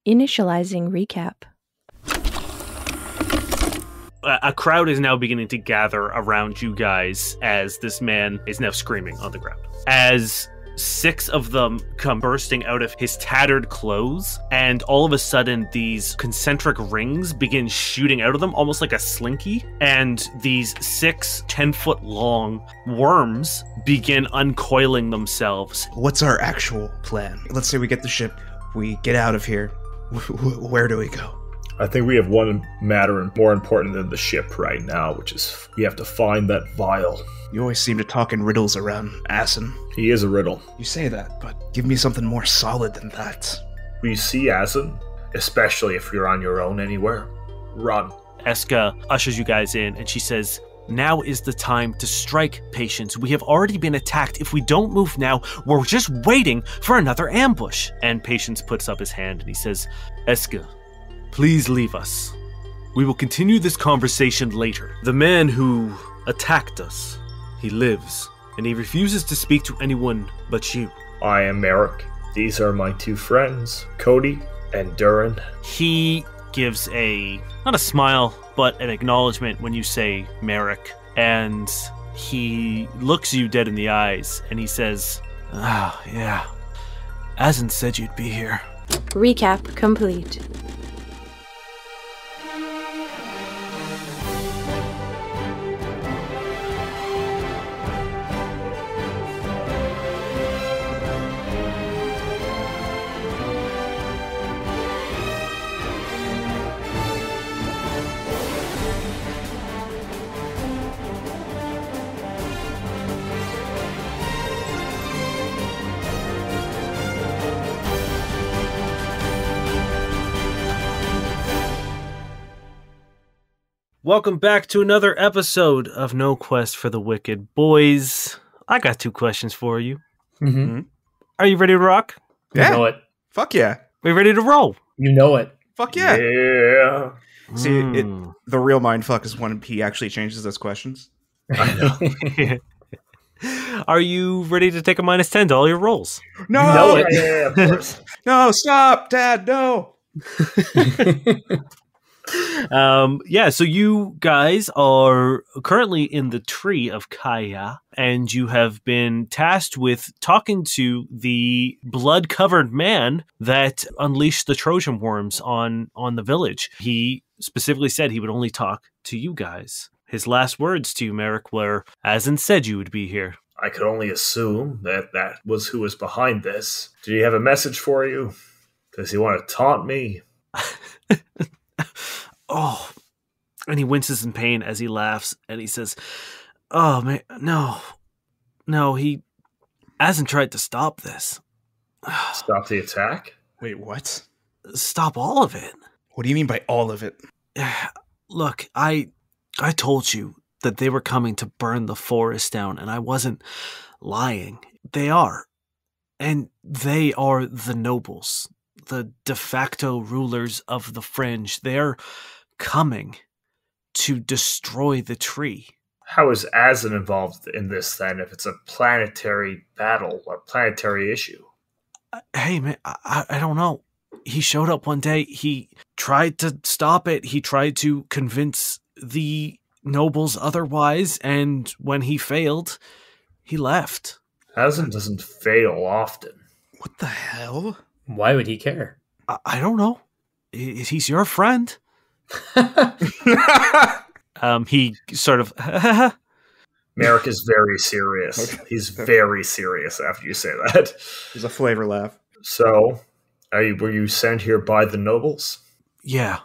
Initializing recap. A crowd is now beginning to gather around you guys as this man is now screaming on the ground. As 6 of them come bursting out of his tattered clothes, and all of a sudden these concentric rings begin shooting out of them, almost like a slinky, and these 6 10-foot long worms begin uncoiling themselves. What's our actual plan? Let's say we get the ship, we get out of here. Where do we go? I think we have one matter more important than the ship right now, which is we have to find that vial. You always seem to talk in riddles around Asin. He is a riddle. You say that, but give me something more solid than that. We see Asin, especially if you're on your own anywhere. Run. Eska ushers you guys in, and she says, "Now is the time to strike, patience. We have already been attacked. If we don't move now, we're just waiting for another ambush." And Patience puts up his hand, and he says, "Eska, please leave us. We will continue this conversation later. The man who attacked us, he lives, and he refuses to speak to anyone but you." I am Merrick. These are my 2 friends, Cody and Durrin. He gives not a smile, but an acknowledgement when you say Merrick, and he looks you dead in the eyes, and he says, "Ah, yeah. Asin said you'd be here." Recap complete. Welcome back to another episode of No Quest for the Wicked. Boys, I got 2 questions for you. Mm-hmm. Are you ready to rock? Yeah. You know it. Fuck yeah. Are you ready to roll? You know it. Fuck yeah. Yeah. See, the real mindfuck is when he actually changes those questions. I know. Are you ready to take a -10 to all your rolls? No! You know it. Yeah, of course. No, stop, Dad, no! So you guys are currently in the tree of Kaiya, and you have been tasked with talking to the blood-covered man that unleashed the Trojan worms on the village. He specifically said he would only talk to you guys. His last words to you, Merrick, were, "Asin said you would be here." I could only assume that was who was behind this. Did he have a message for you? Does he want to taunt me? Oh, and he winces in pain as he laughs, and he says, "Oh, man, no, he hasn't tried to stop this. Stop the attack? Wait, what? Stop all of it." What do you mean by all of it? Look, I told you that they were coming to burn the forest down, and I wasn't lying. They are. And they are the nobles, the de facto rulers of the Fringe. They're coming to destroy the tree. How is Asin involved in this, then, if it's a planetary battle or planetary issue? Hey, man, I don't know. He showed up one day. He tried to stop it. He tried to convince the nobles otherwise, and when he failed, he left. Asin doesn't fail often. What the hell? Why would he care? I don't know. He's your friend. He sort of... Merrick is very serious. Okay. He's very serious after you say that. There's a flavor laugh. So, were you sent here by the nobles? Yeah.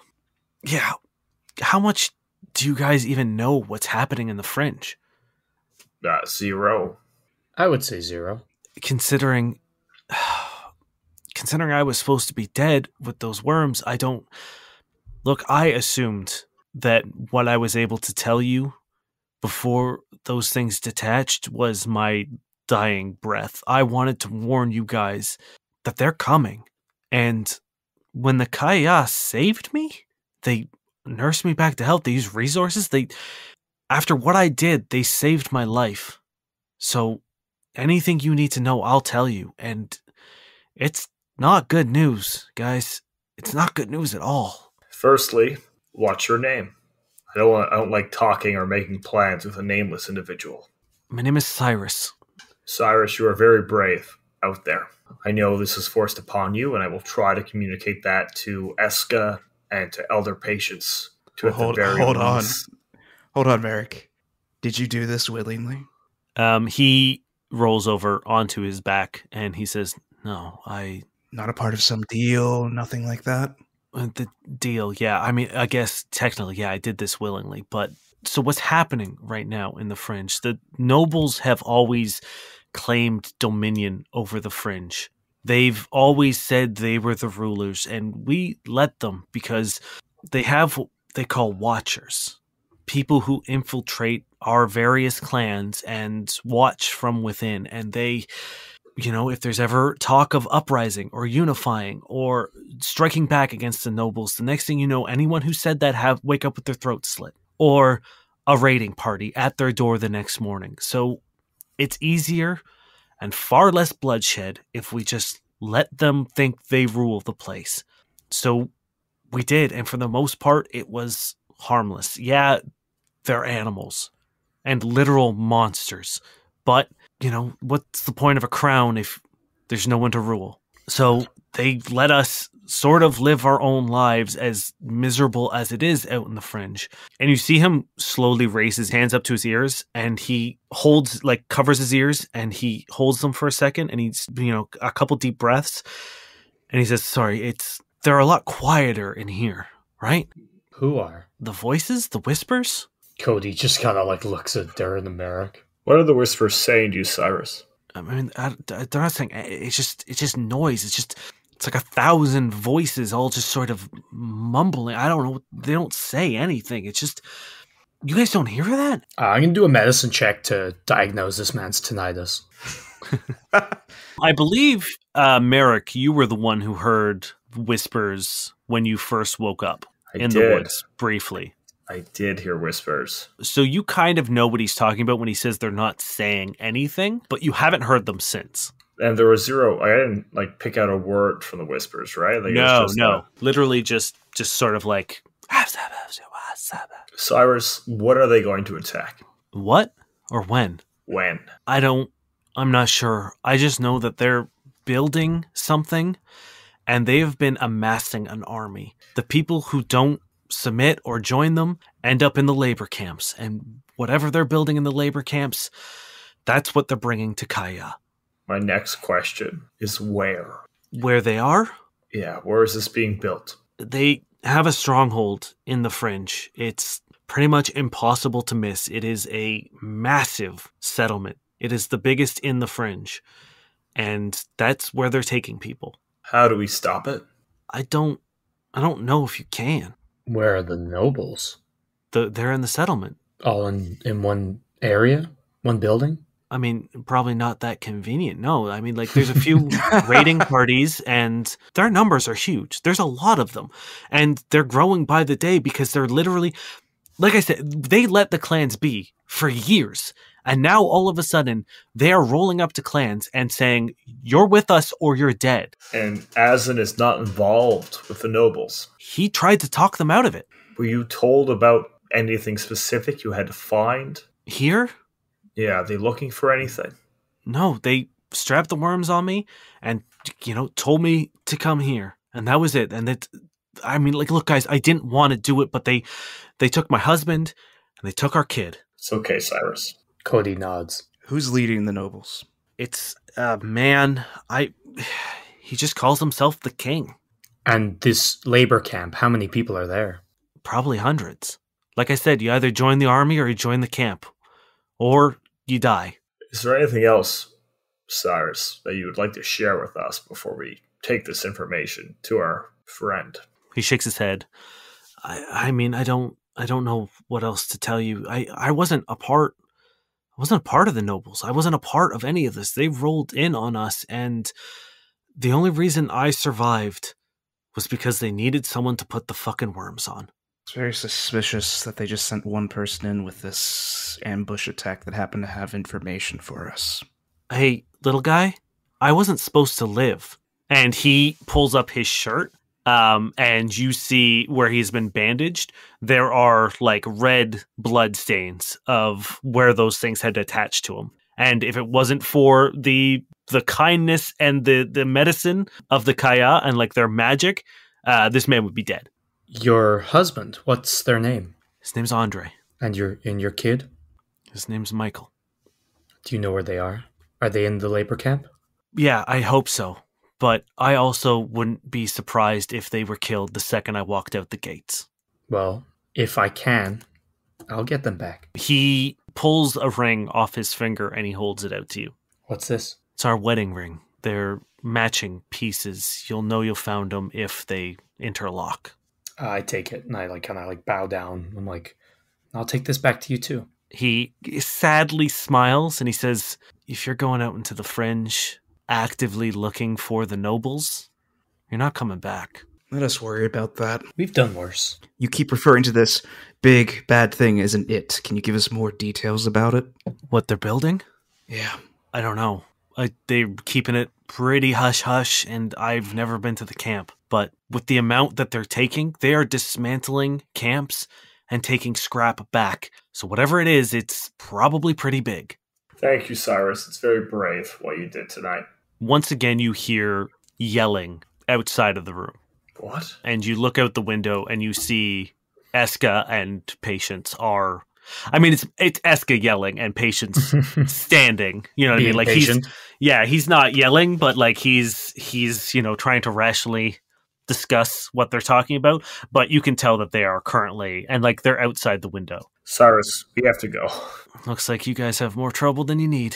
How much do you guys even know what's happening in the Fringe? 0. I would say 0. Considering I was supposed to be dead with those worms, I don't... Look, I assumed that what I was able to tell you before those things detached was my dying breath. I wanted to warn you guys that they're coming. And when the Kaiya saved me, they nursed me back to health. They used resources. After what I did, they saved my life. So anything you need to know, I'll tell you. And it's not good news, guys. it's not good news at all. Firstly, what's your name? I don't like talking or making plans with a nameless individual. My name is Cyrus. Cyrus, you are very brave out there. I know this is forced upon you, and I will try to communicate that to Eska and to elder patients. Hold on, Merrick. Did you do this willingly? He rolls over onto his back and he says, "No, Not a part of some deal, nothing like that? the deal, yeah. I mean, I guess technically, yeah, I did this willingly. But so what's happening right now in the Fringe? The nobles have always claimed dominion over the Fringe. They've always said they were the rulers, and we let them because they have what they call watchers. People who infiltrate our various clans and watch from within. And they, if there's ever talk of uprising or unifying or striking back against the nobles, the next thing you know, anyone who said that wake up with their throat slit or a raiding party at their door the next morning. So it's easier and far less bloodshed if we just let them think they rule the place. So we did, and for the most part, it was harmless. Yeah, they're animals and literal monsters, but, what's the point of a crown if there's no one to rule? So they let us sort of live our own lives, as miserable as it is out in the Fringe. And you see him slowly raise his hands up to his ears, and he covers his ears, and he holds them for a second, and he's, a couple deep breaths, and he says, "Sorry, they're a lot quieter in here, right?" Who are? The voices? The whispers? Cody just kind of looks at Durrin and Merrick. What are the whispers saying to you, Cyrus? I mean, they're not saying, it's just noise. It's like 1,000 voices all just sort of mumbling. I don't know. They don't say anything. It's just, you guys don't hear that? I'm going to do a medicine check to diagnose this man's tinnitus. I believe, Merrick, you were the one who heard whispers when you first woke up in the woods, briefly. I did hear whispers. So you kind of know what he's talking about when he says they're not saying anything, but you haven't heard them since. And there was zero. I didn't pick out a word from the whispers, right? No. Literally just sort of like. Cyrus, what are they going to attack? What or when? When? I'm not sure. I just know that they're building something, and they've been amassing an army. The people who don't submit or join them end up in the labor camps, and whatever they're building in the labor camps, that's what they're bringing to Kaiya. My next question is where? Where they are? Yeah, where is this being built? They have a stronghold in the Fringe. It's pretty much impossible to miss. It is a massive settlement. It is the biggest in the Fringe, and that's where they're taking people. How do we stop it? I don't know if you can. Where are the nobles? They're in the settlement. All in one area? One building? I mean, probably not that convenient. No, I mean, there's a few raiding parties, and their numbers are huge. There's a lot of them, and they're growing by the day because they're literally, like I said, they let the clans be for years, and now all of a sudden they are rolling up to clans and saying, "You're with us or you're dead." And Azan is not involved with the nobles. He tried to talk them out of it. Were you told about anything specific you had to find? Here? Yeah, are they looking for anything? No, they strapped the worms on me and, told me to come here. And that was it. And look, guys, I didn't want to do it, but they took my husband and they took our kid. It's okay, Cyrus. Cody nods. Who's leading the nobles? It's a man. He just calls himself the king. And this labor camp, how many people are there? Probably hundreds. Like I said, you either join the army or you join the camp. Or you die. Is there anything else, Cyrus, that you would like to share with us before we take this information to our friend? He shakes his head. I don't know what else to tell you. I wasn't a part of the nobles. I wasn't a part of any of this. They rolled in on us, and the only reason I survived was because they needed someone to put the fucking worms on. It's very suspicious that they just sent one person in with this ambush attack that happened to have information for us. Hey, little guy, I wasn't supposed to live. And he pulls up his shirt, and you see where he's been bandaged, there are like red blood stains of where those things had attached to him. And if it wasn't for the kindness and the medicine of the Kaiya and like their magic, this man would be dead. Your husband, what's their name? His name's Andre. And your kid? His name's Michael. Do you know where they are? Are they in the labor camp? Yeah, I hope so. But I also wouldn't be surprised if they were killed the second I walked out the gates. Well, if I can, I'll get them back. He pulls a ring off his finger and he holds it out to you. What's this? It's our wedding ring. They're matching pieces. You'll know you found them if they interlock. I take it and I kind of bow down. I'm like, I'll take this back to you too. He sadly smiles and he says, if you're going out into the fringe, actively looking for the nobles, you're not coming back. Let us worry about that. We've done worse. You keep referring to this big, bad thing as an it. Can you give us more details about it? What they're building? Yeah. I don't know. They're keeping it pretty hush-hush, and I've never been to the camp. But with the amount that they're taking, they are dismantling camps and taking scrap back. So whatever it is, it's probably pretty big. Thank you, Cyrus. It's very brave what you did tonight. Once again, you hear yelling outside of the room. What? And you look out the window and you see Eska and Patience are... I mean, it's Eska yelling and Patience standing. You know what I mean? Like patient. he's not yelling, but like he's trying to rationally discuss what they're talking about. But you can tell that they are currently, and like they're outside the window. Cyrus, we have to go. Looks like you guys have more trouble than you need.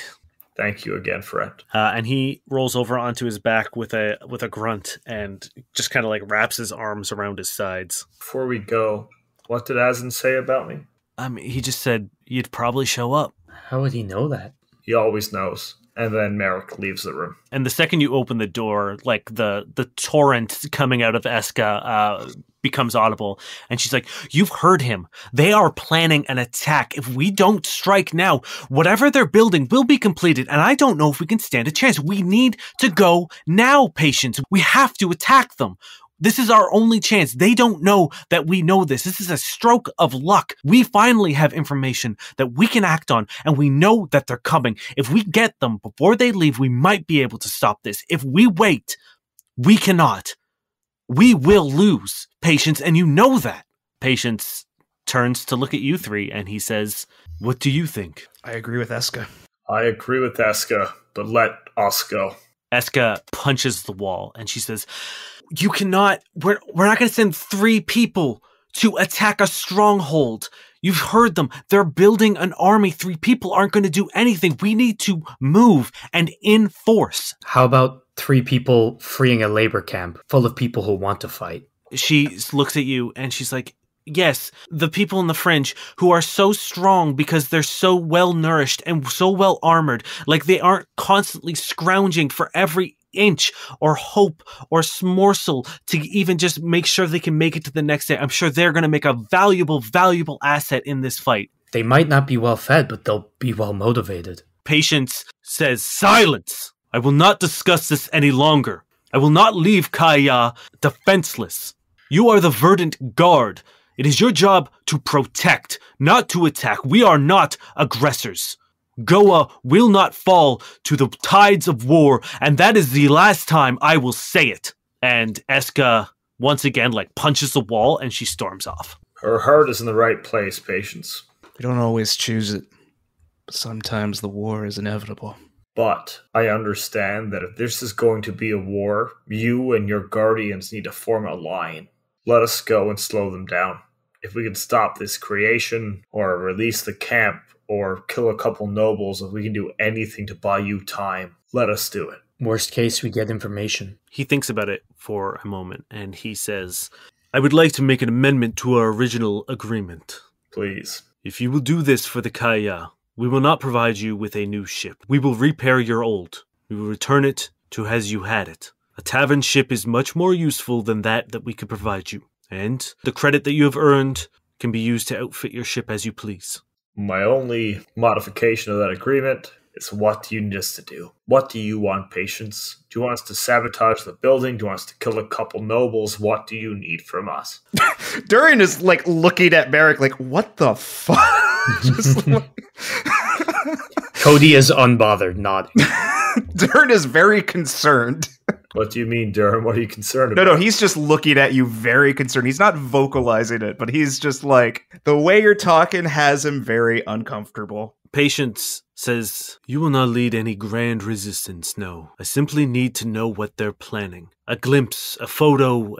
Thank you again, friend. And he rolls over onto his back with a grunt and just kind of like wraps his arms around his sides. Before we go, what did Azin say about me? He just said you'd probably show up. How would he know that? He always knows. And then Merrick leaves the room. And the second you open the door, like the torrent coming out of Eska becomes audible. And she's like, you've heard him. They are planning an attack. If we don't strike now, whatever they're building will be completed. And I don't know if we can stand a chance. We need to go now, Patience. We have to attack them. This is our only chance. They don't know that we know this. This is a stroke of luck. We finally have information that we can act on, and we know that they're coming. If we get them before they leave, we might be able to stop this. If we wait, we cannot. We will lose, Patience, and you know that. Patience turns to look at you three, and he says, what do you think? I agree with Eska. I agree with Eska, but let us go. Eska punches the wall, and she says, you cannot, we're not going to send 3 people to attack a stronghold. You've heard them. They're building an army. 3 people aren't going to do anything. We need to move and enforce. How about 3 people freeing a labor camp full of people who want to fight? She looks at you and she's like, yes, the people in the fringe who are so strong because they're so well nourished and so well armored, like they aren't constantly scrounging for every inch or hope or morsel to even just make sure they can make it to the next day. I'm sure they're going to make a valuable asset in this fight. They might not be well fed, but they'll be well motivated. Patience says, silence! I will not discuss this any longer. I will not leave Kaiya defenseless. You are the verdant guard. It is your job to protect, not to attack. We are not aggressors. Goa will not fall to the tides of war, and that is the last time I will say it. And Eska, once again, punches the wall, and she storms off. Her heart is in the right place, Patience. We don't always choose it, but sometimes the war is inevitable. But I understand that if this is going to be a war, you and your guardians need to form a line. Let us go and slow them down. If we can stop this creation, or release the camp, or kill a couple nobles, if we can do anything to buy you time, let us do it. Worst case, we get information. He thinks about it for a moment, and he says, I would like to make an amendment to our original agreement. Please. If you will do this for the Kaiya, we will not provide you with a new ship. We will repair your old. We will return it to as you had it. A tavern ship is much more useful than that we could provide you. And the credit that you have earned can be used to outfit your ship as you please. My only modification of that agreement It's what do you need us to do? What do you want, Patience? Do you want us to sabotage the building? Do you want us to kill a couple nobles? What do you need from us? Durrin is like looking at Merrick like, what the fuck? Just like... Cody is unbothered, nodding. Durrin is very concerned. What do you mean, Durrin? What are you concerned about? No, he's just looking at you very concerned. He's not vocalizing it, but he's just like, the way you're talking has him very uncomfortable. Patience says, "You will not lead any grand resistance, no. I simply need to know what they're planning. A glimpse, a photo,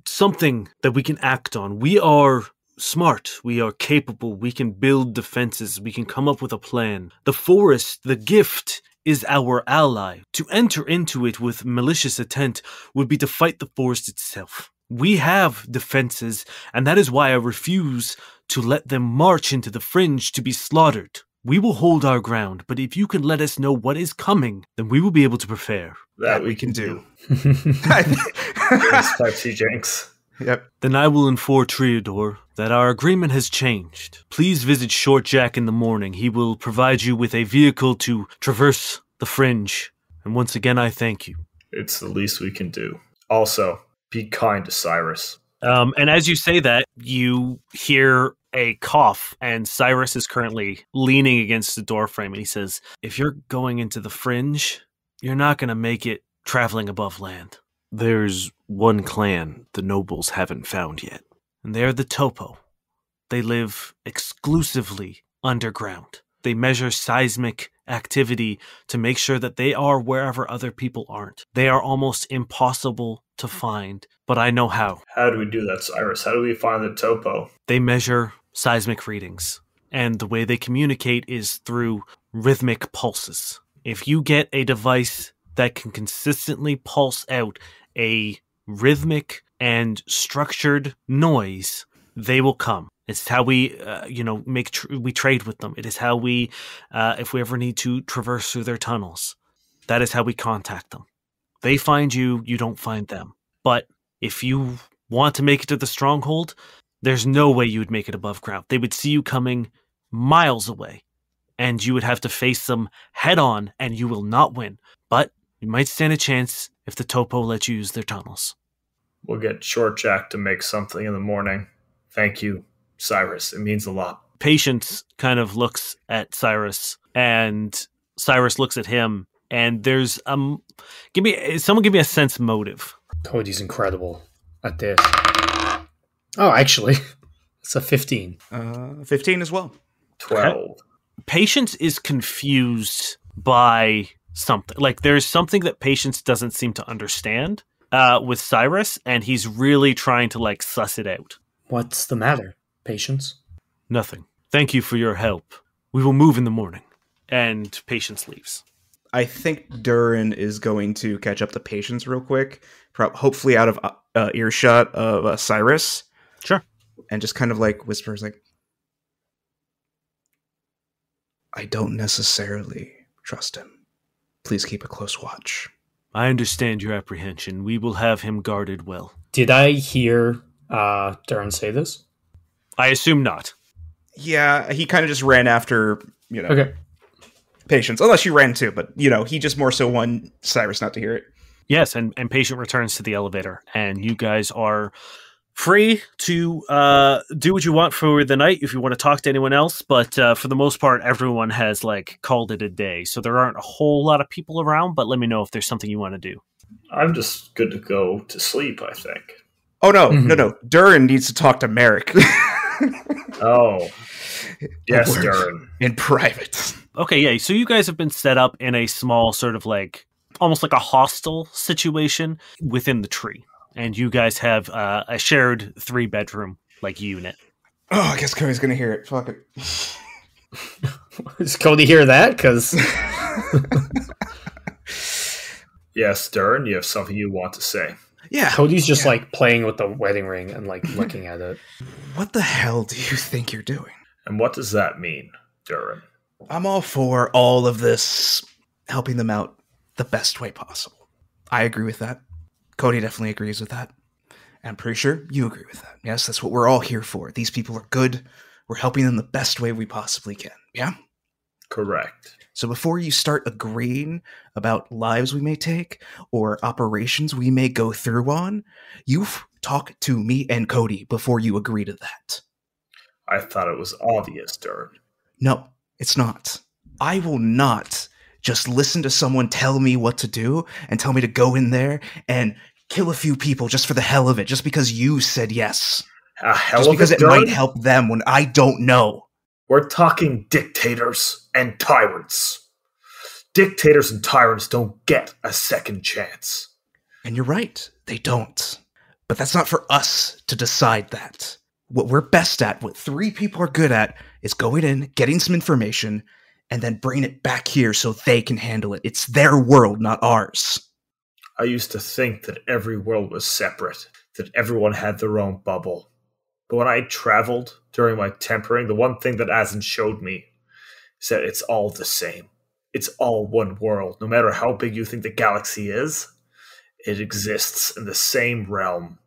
something that we can act on. We are smart, we are capable, we can build defenses, we can come up with a plan. The forest, the gift, is our ally. To enter into it with malicious intent would be to fight the forest itself. We have defenses, and that is why I refuse to let them march into the fringe to be slaughtered. We will hold our ground, but if you can let us know what is coming, then we will be able to prepare." That we can do. Pepsi Jenks. Yep. "Then I will inform Triador that our agreement has changed. Please visit Short Jack in the morning. He will provide you with a vehicle to traverse the fringe. And once again, I thank you." It's the least we can do. Also, be kind to Cyrus. And as you say that, you hear a cough, and Cyrus is currently leaning against the doorframe, and he says, "If you're going into the fringe, you're not going to make it traveling above land. There's one clan the nobles haven't found yet, and they're the Topo. They live exclusively underground. They measure seismic activity to make sure that they are wherever other people aren't. They are almost impossible to find, but I know how. How do we do that, Cyrus? How do we find the Topo? They measure seismic readings, and the way they communicate is through rhythmic pulses. If you get a device that can consistently pulse out a rhythmic and structured noise, they will come. It's how we, we trade with them. It is how we, if we ever need to traverse through their tunnels, that is how we contact them. They find you, you don't find them. But if you want to make it to the stronghold, there's no way you would make it above ground. They would see you coming miles away, and you would have to face them head on, and you will not win. But you might stand a chance if the Topo lets you use their tunnels." We'll get Short Jack to make something in the morning. Thank you, Cyrus. It means a lot. Patience kind of looks at Cyrus, and Cyrus looks at him, and there's someone give me a sense motive. Cody's incredible at this. Oh, actually, it's a 15. 15 as well. 12. Patience is confused by something. Like, there's something that Patience doesn't seem to understand with Cyrus, and he's really trying to, suss it out. What's the matter, Patience? "Nothing. Thank you for your help. We will move in the morning." And Patience leaves. I think Durrin is going to catch up to Patience real quick, hopefully out of earshot of Cyrus. Sure. And just kind of whispers "I don't necessarily trust him. Please keep a close watch." "I understand your apprehension. We will have him guarded well." Did I hear Durrin say this? I assume not. Yeah, he kind of just ran after, Okay. Patience. Unless you ran too, but, he just more so wanted Cyrus not to hear it. Yes, and Patient returns to the elevator, and you guys are free to do what you want for the night if you want to talk to anyone else, but for the most part, everyone has called it a day, so there aren't a whole lot of people around, but let me know if there's something you want to do. I'm just good to go to sleep, I think. Oh, no, no. Durrin needs to talk to Merrick. Oh. Yes, Durrin. In private. Okay, yeah, so you guys have been set up in a small sort of almost like a hostel situation within the tree. And you guys have a shared 3-bedroom unit. Oh, I guess Cody's gonna hear it. Fuck it. Does Cody hear that? Because Yes, Durrin, you have something you want to say. Yeah. Cody's just playing with the wedding ring and looking at it. What the hell do you think you're doing? And what does that mean, Durrin? I'm all for all of this helping them out the best way possible. I agree with that. Cody definitely agrees with that. I'm pretty sure you agree with that. Yes, that's what we're all here for. These people are good. We're helping them the best way we possibly can. Yeah? Correct. So before you start agreeing about lives we may take or operations we may go through on, you talk to me and Cody before you agree to that. I thought it was obvious, Durrin. No, it's not. I will not just listen to someone tell me what to do and tell me to go in there and kill a few people just for the hell of it, just because you said yes. Just because it might help them when I don't know. We're talking dictators and tyrants. Dictators and tyrants don't get a second chance. And you're right, they don't. But that's not for us to decide that. What we're best at, what 3 people are good at, is going in, getting some information, and then bringing it back here so they can handle it. It's their world, not ours. I used to think that every world was separate, that everyone had their own bubble. But when I traveled during my tempering, the one thing that Asin showed me is that it's all the same. It's all one world. No matter how big you think the galaxy is, it exists in the same realm.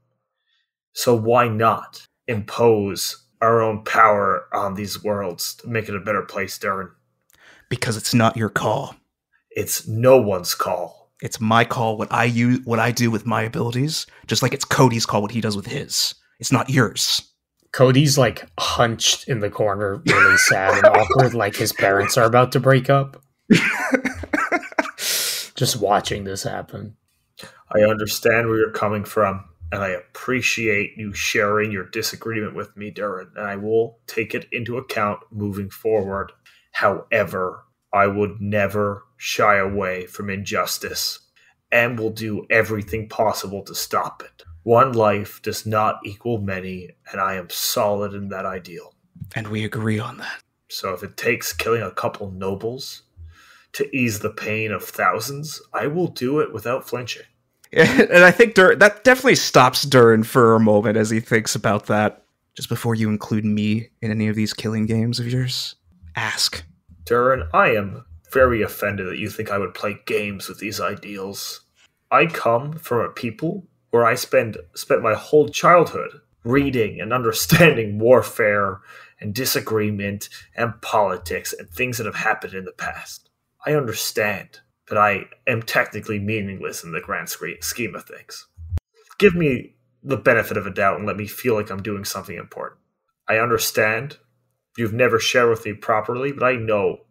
So why not impose our own power on these worlds to make it a better place, Durrin? Because it's not your call. It's no one's call. It's my call, what I do with my abilities, just like it's Cody's call, what he does with his. It's not yours. Cody's like hunched in the corner, really sad and awkward, like his parents are about to break up. Just watching this happen. I understand where you're coming from, and I appreciate you sharing your disagreement with me, Durrin, and I will take it into account moving forward. However, I would never shy away from injustice, and will do everything possible to stop it. One life does not equal many, and I am solid in that ideal. And we agree on that. So if it takes killing a couple nobles to ease the pain of thousands, I will do it without flinching. And I think that definitely stops Durrin for a moment as he thinks about that. Just before you include me in any of these killing games of yours, ask. Durrin, I am very offended that you think I would play games with these ideals. I come from a people where I spent my whole childhood reading and understanding warfare and disagreement and politics and things that have happened in the past. I understand that I am technically meaningless in the grand scheme of things. Give me the benefit of a doubt and let me feel like I'm doing something important. I understand you've never shared with me properly, but I know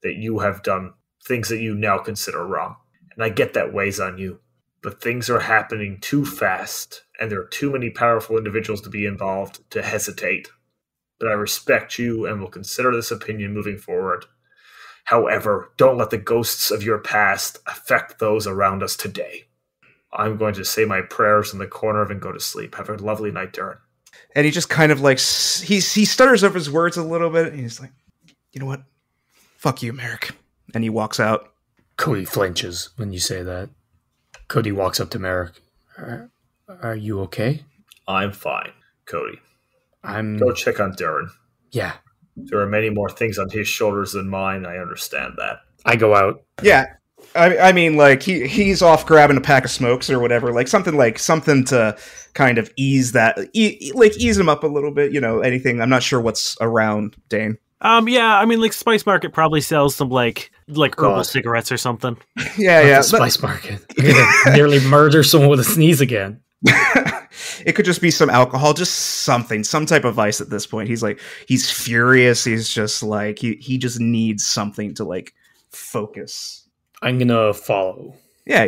that you have done things that you now consider wrong. And I get that weighs on you. But things are happening too fast, and there are too many powerful individuals to be involved to hesitate. But I respect you and will consider this opinion moving forward. However, don't let the ghosts of your past affect those around us today. I'm going to say my prayers in the corner and go to sleep. Have a lovely night, Durrin. And he just kind of like, he stutters over his words a little bit, and he's like, you know what? Fuck you, Merrick. And he walks out. Cody flinches when you say that. Cody walks up to Merrick. Are you okay? I'm fine, Cody. I'm... Go check on Durrin. Yeah. There are many more things on his shoulders than mine. I understand that. I go out. Yeah. I mean, like, he's off grabbing a pack of smokes or whatever. Like, something to kind of ease that, ease him up a little bit, you know, anything. I'm not sure what's around, Dane. Yeah, I mean, like, Spice Market probably sells some, like herbal cigarettes or something. Yeah. The Spice Market. You're gonna nearly murder someone with a sneeze again. It could just be some alcohol, just something, some type of vice at this point. He's furious. He's just like, he just needs something to, like, focus. I'm gonna follow. Yeah,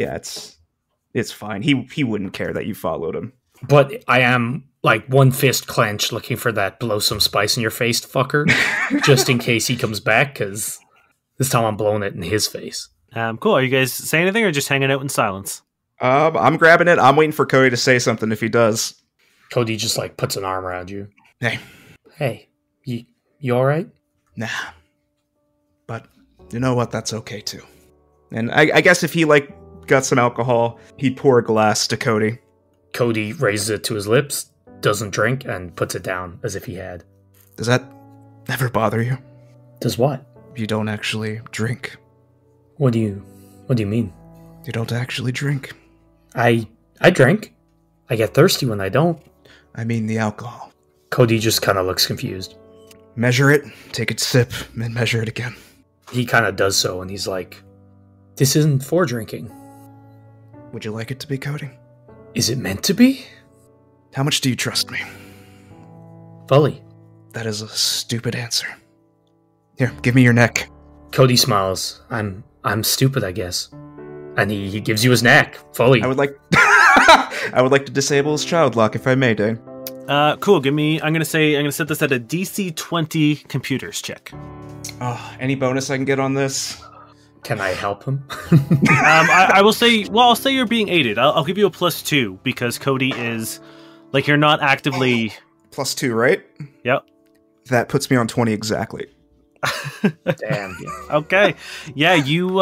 it's fine. He wouldn't care that you followed him. But I am, like, one fist clenched looking for that blow some spice in your face fucker, just in case he comes back, because this time I'm blowing it in his face. Cool. Are you guys saying anything or just hanging out in silence? I'm grabbing it. I'm waiting for Cody to say something if he does. Cody just, like, puts an arm around you. Hey, you all right? Nah. But you know what? That's okay, too. And I guess if he, like, got some alcohol, he'd pour a glass to Cody. Cody raises it to his lips, doesn't drink, and puts it down as if he had. Does that never bother you? Does what? You don't actually drink. What do you mean? You don't actually drink. I drink. I get thirsty when I don't. I mean the alcohol. Cody just kind of looks confused. Measure it, take a sip, and measure it again. he kind of does so, and he's like, "This isn't for drinking. Would you like it to be, Cody? Is it meant to be?" How much do you trust me? Fully. That is a stupid answer. Here, give me your neck. Cody smiles. I'm stupid, I guess. And he gives you his neck, fully. I would like I would like to disable his child lock if I may, Dane. Cool. Give me. I'm gonna set this at a DC 20 computers check. Any bonus I can get on this? Can I help him? I will say. Well, I'll say you're being aided. I'll give you a +2 because Cody is like you're not actively +2, right? Yep. That puts me on 20 exactly. Damn. Okay. Yeah, you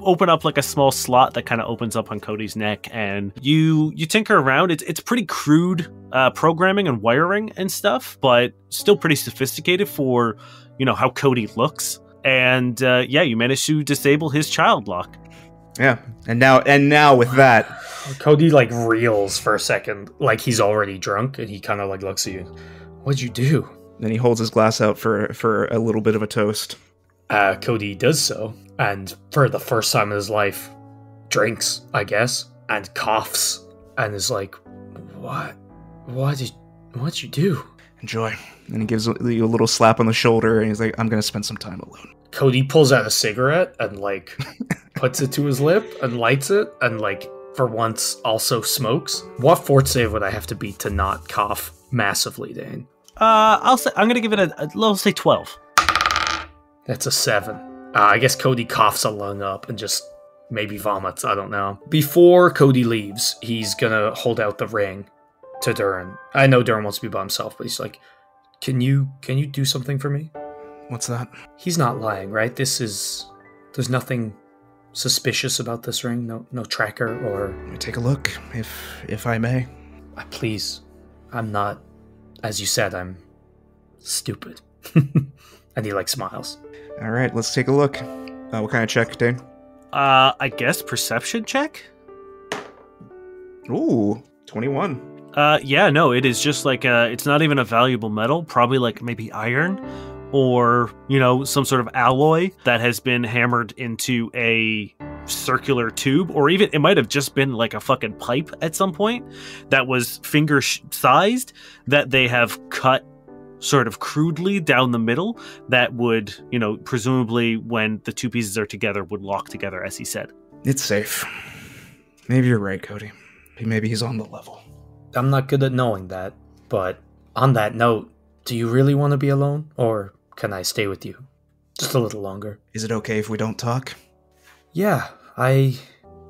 open up like a small slot that kind of opens up on Cody's neck, and you tinker around. It's pretty crude programming and wiring and stuff, but still pretty sophisticated for how Cody looks. And you managed to disable his child lock. Yeah, and now with that, Cody like reels for a second, like he's already drunk, and he kind of like looks at you. What'd you do? then he holds his glass out for a little bit of a toast. Cody does so, and for the first time in his life, drinks, I guess, and coughs, and is like, what'd you do? Enjoy. And he gives you a little slap on the shoulder, and he's like, I'm gonna spend some time alone. Cody pulls out a cigarette and, like, puts it to his lip and lights it, and, like, for once also smokes. What fort save would I have to beat to not cough massively, Dane? I'm gonna give it let's say 12. That's a 7. I guess Cody coughs a lung up and just maybe vomits, I don't know. Before Cody leaves, he's gonna hold out the ring to Durrin. I know Durrin wants to be by himself, but he's like, Can you do something for me? What's that? He's not lying, right? There's nothing suspicious about this ring? No tracker or... Let me take a look, if I may. Please. I'm not... As you said, I'm stupid. And he, like, smiles. All right, let's take a look. What kind of check, Dane? I guess perception check? Ooh, 21. Yeah, no, it is just like, it's not even a valuable metal, probably like maybe iron or, some sort of alloy that has been hammered into a circular tube, or even it might have just been like a fucking pipe at some point that was finger sized that they have cut sort of crudely down the middle that would, presumably when the two pieces are together would lock together, as he said. It's safe. Maybe you're right, Cody. Maybe he's on the level. I'm not good at knowing that, but on that note, do you really want to be alone, or can I stay with you? Just a little longer. Is it okay if we don't talk? Yeah, I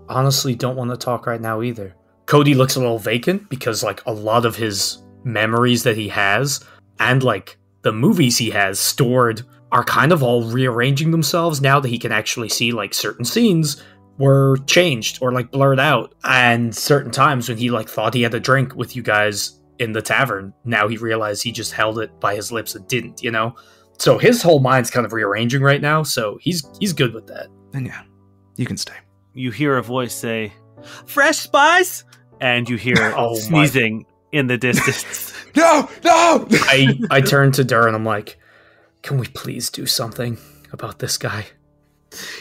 honestly don't want to talk right now either. Cody looks a little vacant because, like, a lot of his memories that he has and, like, the movies he has stored are kind of all rearranging themselves now that he can actually see, like, certain scenes were changed or, like, blurred out. And certain times when he, like, thought he had a drink with you guys in the tavern, now he realized he just held it by his lips and didn't, So his whole mind's kind of rearranging right now, so he's good with that. Then yeah, you can stay. You hear a voice say, "Fresh spice?" And you hear sneezing in the distance. No! I turn to Durrin, I'm like, can we please do something about this guy?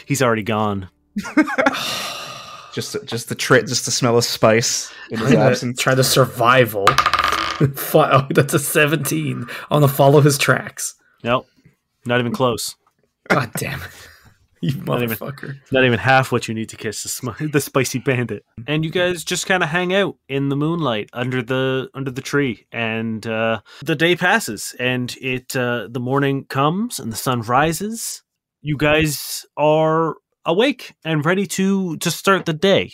He's already gone. just the smell of spice in his absence. Try the survival. That's a 17. I want to follow his tracks. Nope, not even close. God damn it. You motherfucker. Not even half what you need to catch the spicy bandit. And you guys just kind of hang out in the moonlight under the tree, and the day passes, and the morning comes and the sun rises. You guys are awake and ready to start the day.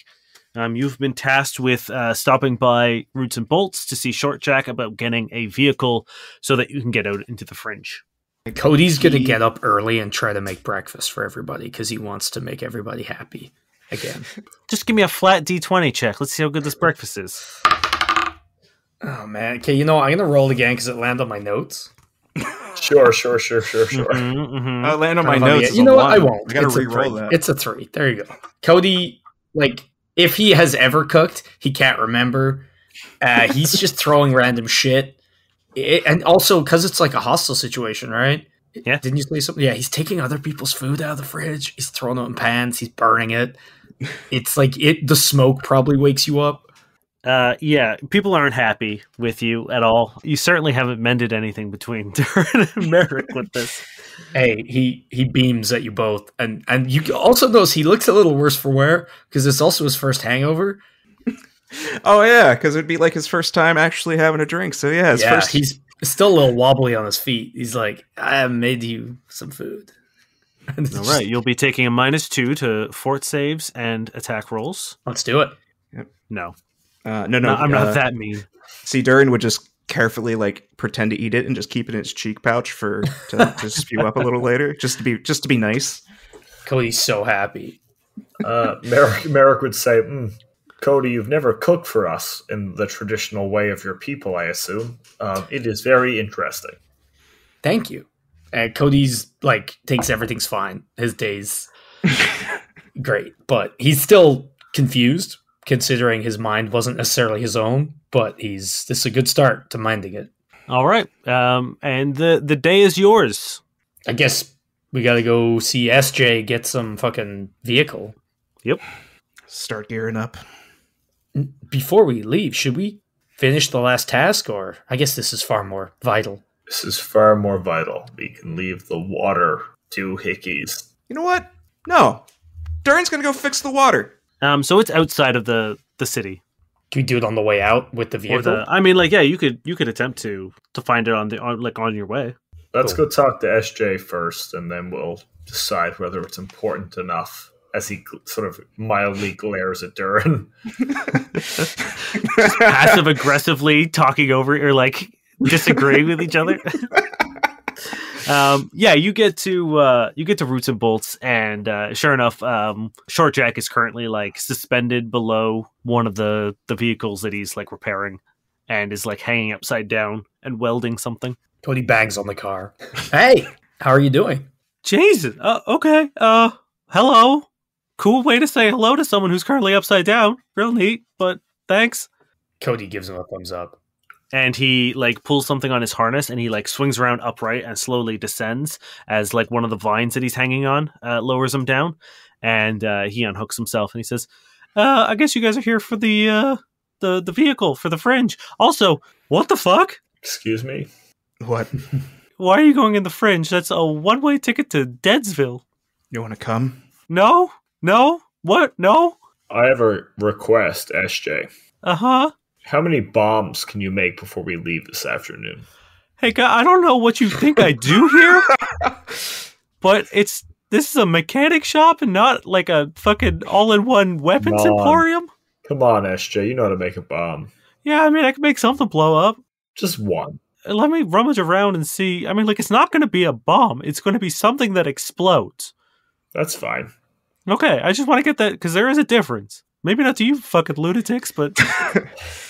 You've been tasked with stopping by Roots and Bolts to see Short Jack about getting a vehicle so that you can get out into the fringe. Cody's going to get up early and try to make breakfast for everybody because he wants to make everybody happy again. Just give me a flat D20 check. Let's see how good this breakfast is. Oh, man. Okay, I'm going to roll again because it landed on my notes. Sure. Mm-hmm. I land on my notes. You know what? I won't. I got to re-roll that. It's a 3. There you go. Cody, like, if he has ever cooked, he can't remember. He's just throwing random shit. And also, because it's like a hostile situation, right? Yeah. Didn't you say something? Yeah, he's taking other people's food out of the fridge. He's throwing it in pans. He's burning it. It's like the smoke probably wakes you up. Yeah, people aren't happy with you at all. You certainly haven't mended anything between Durrin and Merrick with this. Hey, he beams at you both. And you also notice he looks a little worse for wear because it's also his first hangover. Oh, yeah, because it'd be like his first time actually having a drink. So, yeah, first... he's still a little wobbly on his feet. He's like, I have made you some food. All right, you'll be taking a -2 to fort saves and attack rolls. Let's do it. Yep. No. No, I'm not that mean. See, Durrin would just carefully like pretend to eat it and just keep it in his cheek pouch to spew up a little later, just to be nice. Cody's so happy. Merrick would say, Cody, you've never cooked for us in the traditional way of your people, I assume. It is very interesting. Thank you. And Cody's like thinks everything's fine. His day's great, but he's still confused, considering his mind wasn't necessarily his own. But this is a good start to minding it. All right, and the day is yours. I guess we got to go see SJ get some fucking vehicle. Yep. Start gearing up. Before we leave, should we finish the last task, or I guess this is far more vital. This is far more vital. We can leave the water to Hickeys. You know what? No. Durrin's gonna go fix the water. So it's outside of the city. Can we do it on the way out with the vehicle? You could attempt to find it on your way. Let's go talk to SJ first, and then we'll decide whether it's important enough. As he sort of mildly glares at Durrin. Passive aggressively talking over or like disagreeing with each other. You get to Roots and Bolts, and sure enough, Short Jack is currently like suspended below one of the vehicles that he's like repairing, and is like hanging upside down and welding something. Cody bangs on the car. Hey, how are you doing? Jason, okay. Hello. Cool way to say hello to someone who's currently upside down. Real neat, but thanks. Cody gives him a thumbs up. And he like pulls something on his harness, and he like swings around upright and slowly descends as like one of the vines that he's hanging on lowers him down, and he unhooks himself and he says, I guess you guys are here for the vehicle for the Fringe. Also, what the fuck? Excuse me? What? Why are you going in the Fringe? That's a one-way ticket to Deadsville. You want to come? No? What? No? I have a request, SJ. Uh-huh. How many bombs can you make before we leave this afternoon? Hey, guy, I don't know what you think I do here, but this is a mechanic shop and not like a fucking all-in-one weapons emporium. Come on, SJ, you know how to make a bomb. Yeah, I mean, I can make something blow up. Just one. Let me rummage around and see. I mean, like, it's not going to be a bomb. It's going to be something that explodes. That's fine. Okay, I just want to get that, because there is a difference. Maybe not to you fucking lunatics, but...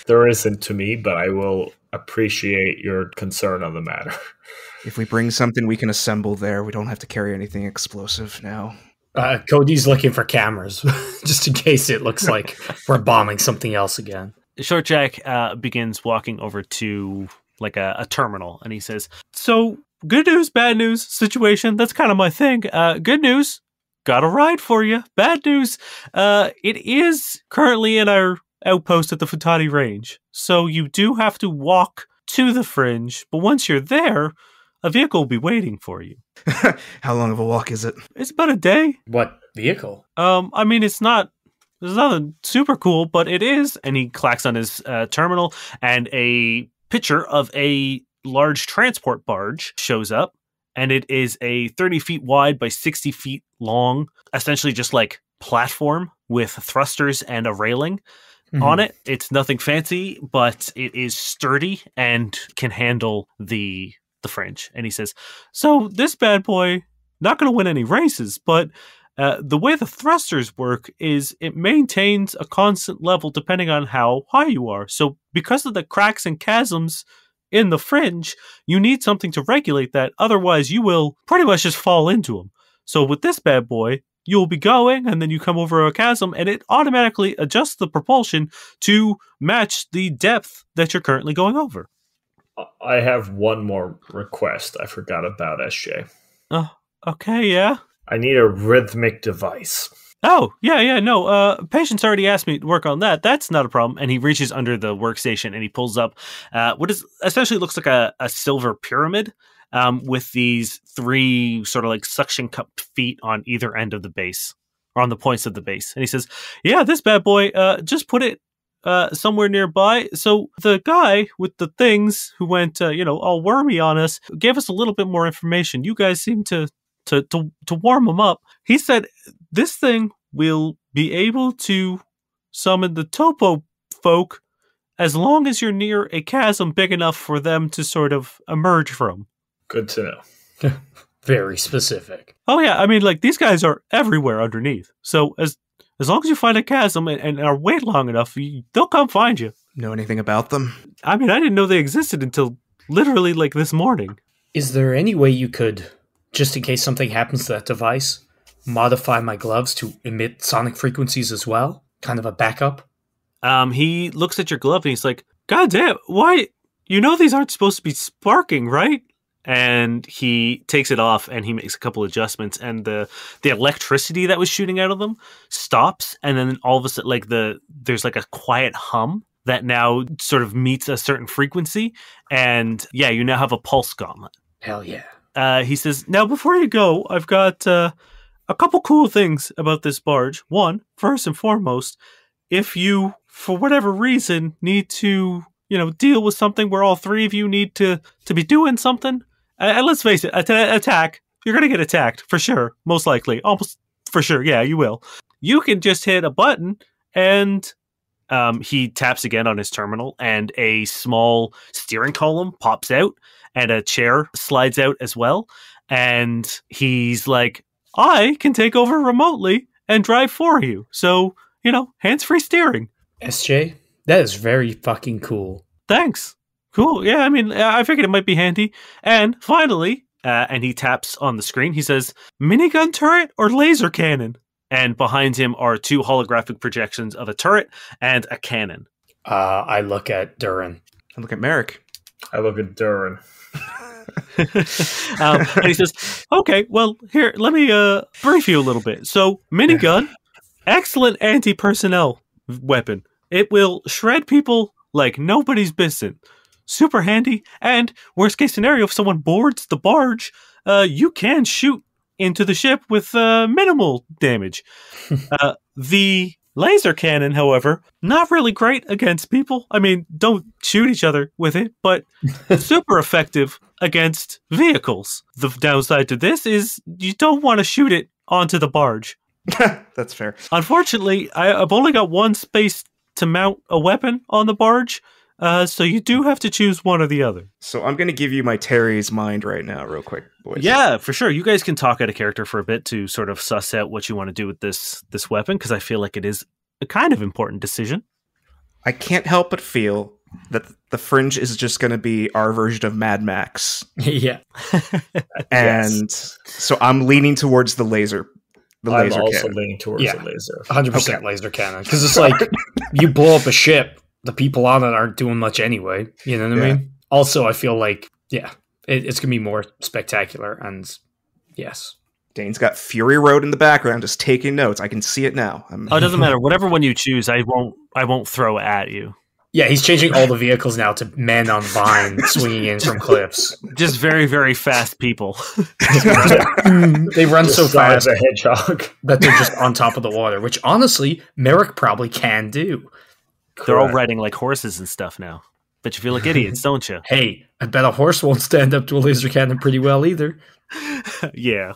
There isn't to me, but I will appreciate your concern on the matter. If we bring something we can assemble there, we don't have to carry anything explosive now. Cody's looking for cameras, just in case it looks like we're bombing something else again. Short Jack begins walking over to like a terminal, and he says, so, good news, bad news situation. That's kind of my thing. Good news. Got a ride for you. Bad news. It is currently in our outpost at the Futati Range. So you do have to walk to the Fringe. But once you're there, a vehicle will be waiting for you. How long of a walk is it? It's about a day. What vehicle? I mean, there's nothing super cool, but it is. And he clacks on his terminal, and a picture of a large transport barge shows up. And it is a 30 feet wide by 60 feet long, essentially just like platform with thrusters and a railing on it. It's nothing fancy, but it is sturdy and can handle the Fringe. And he says, so this bad boy, not going to win any races, but the way the thrusters work is it maintains a constant level depending on how high you are. So because of the cracks and chasms in the Fringe, you need something to regulate that. Otherwise, you will pretty much just fall into them. So with this bad boy, you'll be going, and then you come over a chasm, and it automatically adjusts the propulsion to match the depth that you're currently going over. I have one more request I forgot about, SJ. Oh, okay, yeah. I need a rhythmic device. Oh, yeah, no, Patience already asked me to work on that. That's not a problem. And he reaches under the workstation and he pulls up what is essentially looks like a silver pyramid with these 3 sort of like suction cup feet on either end of the base, or on the points of the base. And he says, yeah, this bad boy, just put it somewhere nearby. So the guy with the things who went, all wormy on us gave us a little bit more information. You guys seem to warm him up. He said this thing will be able to summon the topo folk as long as you're near a chasm big enough for them to sort of emerge from. Good to know. Very specific. Oh yeah, I mean, like, these guys are everywhere underneath. So as long as you find a chasm and are wait long enough, they'll come find you. Know anything about them? I mean, I didn't know they existed until literally like this morning. Is there any way you could, just in case something happens to that device, modify my gloves to emit sonic frequencies as well? Kind of a backup? He looks at your glove and he's like, God damn, why? You know these aren't supposed to be sparking, right? And he takes it off and he makes a couple adjustments, and the electricity that was shooting out of them stops, and then all of a sudden, there's like a quiet hum that now sort of meets a certain frequency, and yeah, you now have a pulse gauntlet. Hell yeah. He says, now before you go, I've got a couple cool things about this barge. One, first and foremost, if you, for whatever reason, need to, deal with something where all 3 of you need to be doing something, let's face it, attack. You're going to get attacked, for sure. Most likely. Almost for sure. Yeah, you will. You can just hit a button, and he taps again on his terminal, and a small steering column pops out, and a chair slides out as well. And he's like, I can take over remotely and drive for you. So, hands-free steering. SJ, that is very fucking cool. Thanks. Cool. Yeah, I mean, I figured it might be handy. And finally, and he taps on the screen, he says, minigun turret or laser cannon? And behind him are 2 holographic projections of a turret and a cannon. I look at Durrin. I look at Merrick. I look at Durrin. And he says, okay, well, here, let me brief you a little bit. So, minigun, excellent anti-personnel weapon. It will shred people like nobody's business. Super handy, and worst case scenario, if someone boards the barge, you can shoot into the ship with minimal damage. The laser cannon, however, not really great against people. I mean, don't shoot each other with it, but super effective against vehicles. The downside to this is you don't want to shoot it onto the barge. That's fair. Unfortunately, I've only got one space to mount a weapon on the barge. So you do have to choose one or the other. So I'm going to give you my Terry's mind right now, real quick, boys. Yeah, for sure. You guys can talk out of character for a bit to sort of suss out what you want to do with this weapon, because I feel like it is a kind of important decision. I can't help but feel that the Fringe is just going to be our version of Mad Max. Yeah. And so I'm leaning towards the laser. I'm also cannon. leaning towards the laser. 100% laser cannon. Because it's like, you blow up a ship, the people on it aren't doing much anyway. You know what I mean? Also, I feel like, it's going to be more spectacular. And yes. Dane's got Fury Road in the background, just taking notes. I can see it now. Oh, it doesn't matter. Whatever one you choose, I won't throw at you. Yeah, he's changing all the vehicles now to men on vine swinging in from cliffs. Just very, very fast people. They run so fast as a hedgehog that they're just on top of the water, which honestly, Merrick probably can do. They're all riding like horses and stuff now. Bet you feel like idiots, don't you? Hey, I bet a horse won't stand up to a laser cannon pretty well either. Yeah.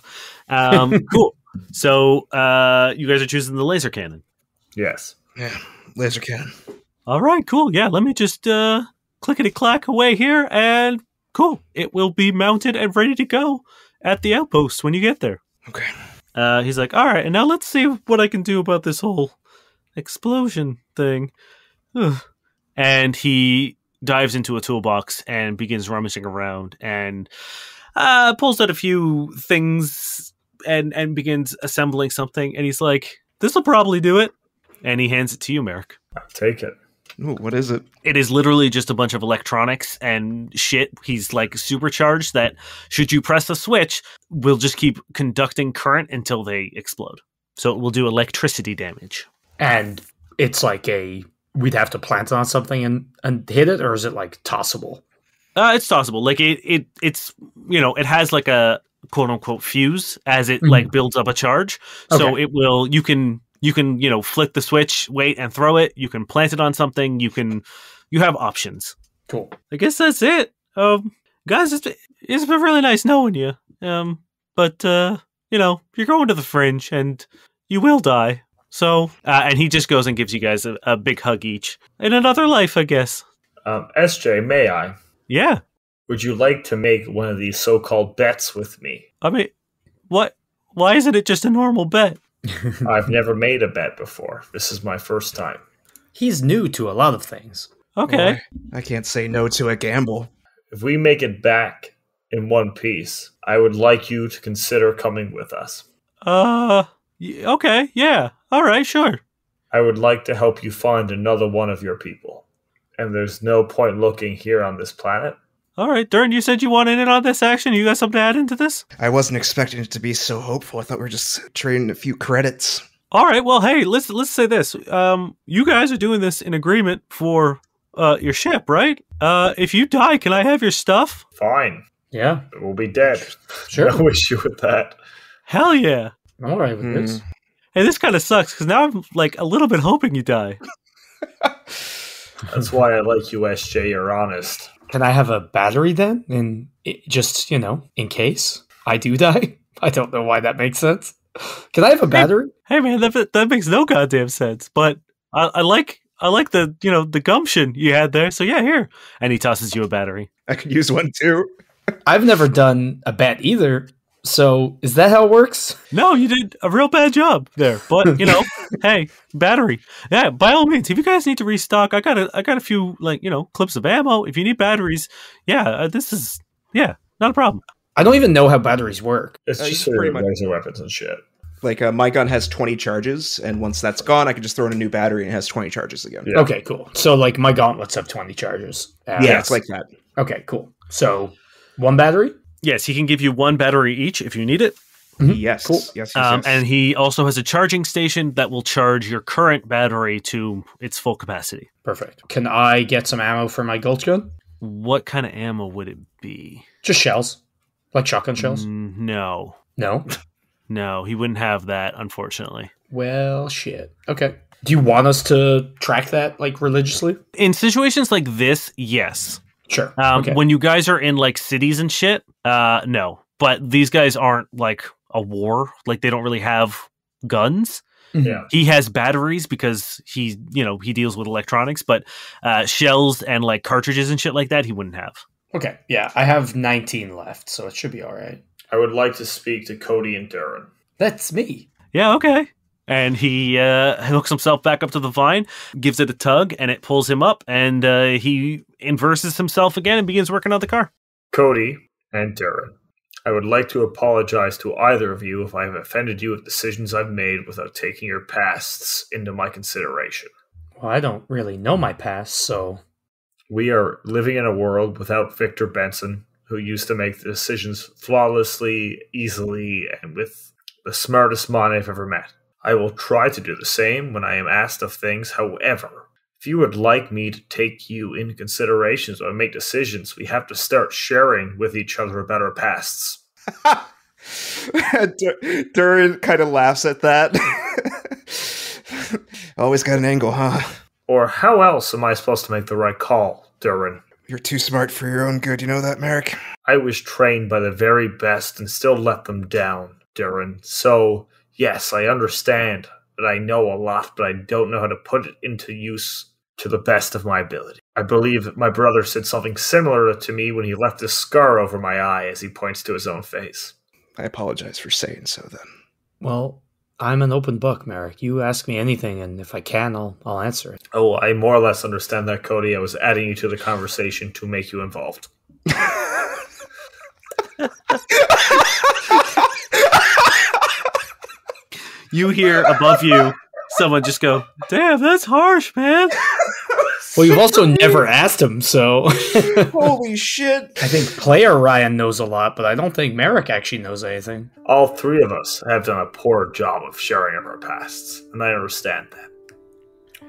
Cool. So you guys are choosing the laser cannon. Yes. Yeah, laser cannon. All right, cool. Yeah, let me just clickety-clack away here, and cool. It will be mounted and ready to go at the outpost when you get there. Okay. He's like, all right, and now let's see what I can do about this whole explosion thing. And he dives into a toolbox and begins rummaging around and pulls out a few things and begins assembling something. And he's like, this will probably do it. And he hands it to you, Merrick. I'll take it. Ooh, what is it? It is literally just a bunch of electronics and shit. He's like supercharged that should you press a switch, will just keep conducting current until they explode. So it will do electricity damage. And it's like we'd have to plant it on something and hit it, or is it like tossable? It's tossable. Like it's it has like a quote unquote fuse as it like builds up a charge. So it will. You can flick the switch, wait, and throw it. You can plant it on something. You have options. Cool. I guess that's it. Guys, it's been really nice knowing you. But you're going to the fringe and you will die. So, and he just goes and gives you guys a big hug each. In another life, I guess. SJ, may I? Yeah. Would you like to make one of these so-called bets with me? I mean, what? Why isn't it just a normal bet? I've never made a bet before. This is my first time. He's new to a lot of things. Okay. Boy, I can't say no to a gamble. If we make it back in one piece, I would like you to consider coming with us. Okay, yeah. All right, sure. I would like to help you find another one of your people. And there's no point looking here on this planet. All right, Durrin, you said you wanted in on this action. You got something to add into this? I wasn't expecting it to be so hopeful. I thought we were just trading a few credits. All right, well, hey, let's say this. You guys are doing this in agreement for your ship, right? If you die, can I have your stuff? Fine. Yeah. We'll be dead. Sure. No issue with that. Hell yeah. I'm all right with this. Hey, this kind of sucks, because now I'm, like, a little bit hoping you die. That's why I like you, SJ. You're honest. Can I have a battery then? And just, in case I do die? I don't know why that makes sense. Can I have a battery? Hey man, that makes no goddamn sense. But I like the the gumption you had there. So yeah, here. And he tosses you a battery. I could use one too. I've never done a bet either. So is that how it works? No, you did a real bad job there. But hey, battery. Yeah, by all means, if you guys need to restock, I got a few clips of ammo. If you need batteries, this is not a problem. I don't even know how batteries work. It's just for pretty much laser weapons and shit. Like my gun has 20 charges, and once that's gone, I can just throw in a new battery and it has 20 charges again. Yeah. Okay, cool. So like my gauntlets have 20 charges. Yeah, it's like that. Okay, cool. So one battery? Yes, he can give you one battery each if you need it. Mm-hmm. Yes. Cool. Yes. And he also has a charging station that will charge your current battery to its full capacity. Perfect. Can I get some ammo for my gulch gun? What kind of ammo would it be? Just shells. Like shotgun shells? No. No? No, he wouldn't have that, unfortunately. Well, shit. Okay. Do you want us to track that, like, religiously? In situations like this, yes. Sure. Okay. When you guys are in, like, cities and shit, no. But these guys aren't, like, a war. Like, they don't really have guns. Yeah. He has batteries because he deals with electronics, but shells and, like, cartridges and shit like that, he wouldn't have. Okay. Yeah, I have 19 left, so it should be all right. I would like to speak to Cody and Durrin. That's me. Yeah, okay. And he hooks himself back up to the vine, gives it a tug, and it pulls him up, and he inverses himself again and begins working on the car. Cody and Durrin, I would like to apologize to either of you if I have offended you with decisions I've made without taking your pasts into my consideration. Well, I don't really know my past, so... We are living in a world without Victor Benson, who used to make the decisions flawlessly, easily, and with the smartest mind I've ever met. I will try to do the same when I am asked of things. However, if you would like me to take you into consideration when I make decisions, we have to start sharing with each other about our pasts. Durrin kind of laughs at that. Always got an angle, huh? Or how else am I supposed to make the right call, Durrin? You're too smart for your own good, you know that, Merrick? I was trained by the very best and still let them down, Durrin. So, yes, I understand that I know a lot, but I don't know how to put it into use to the best of my ability. I believe my brother said something similar to me when he left a scar over my eye as he points to his own face. I apologize for saying so, then. Well, I'm an open book, Merrick. You ask me anything, and if I can, I'll answer it. Oh, I more or less understand that, Cody. I was adding you to the conversation to make you involved. You hear above you someone just go, "Damn, that's harsh, man." Well, you've also never asked him, so... Holy shit. I think player Ryan knows a lot, but I don't think Merrick actually knows anything. All three of us have done a poor job of sharing of our pasts, and I understand that.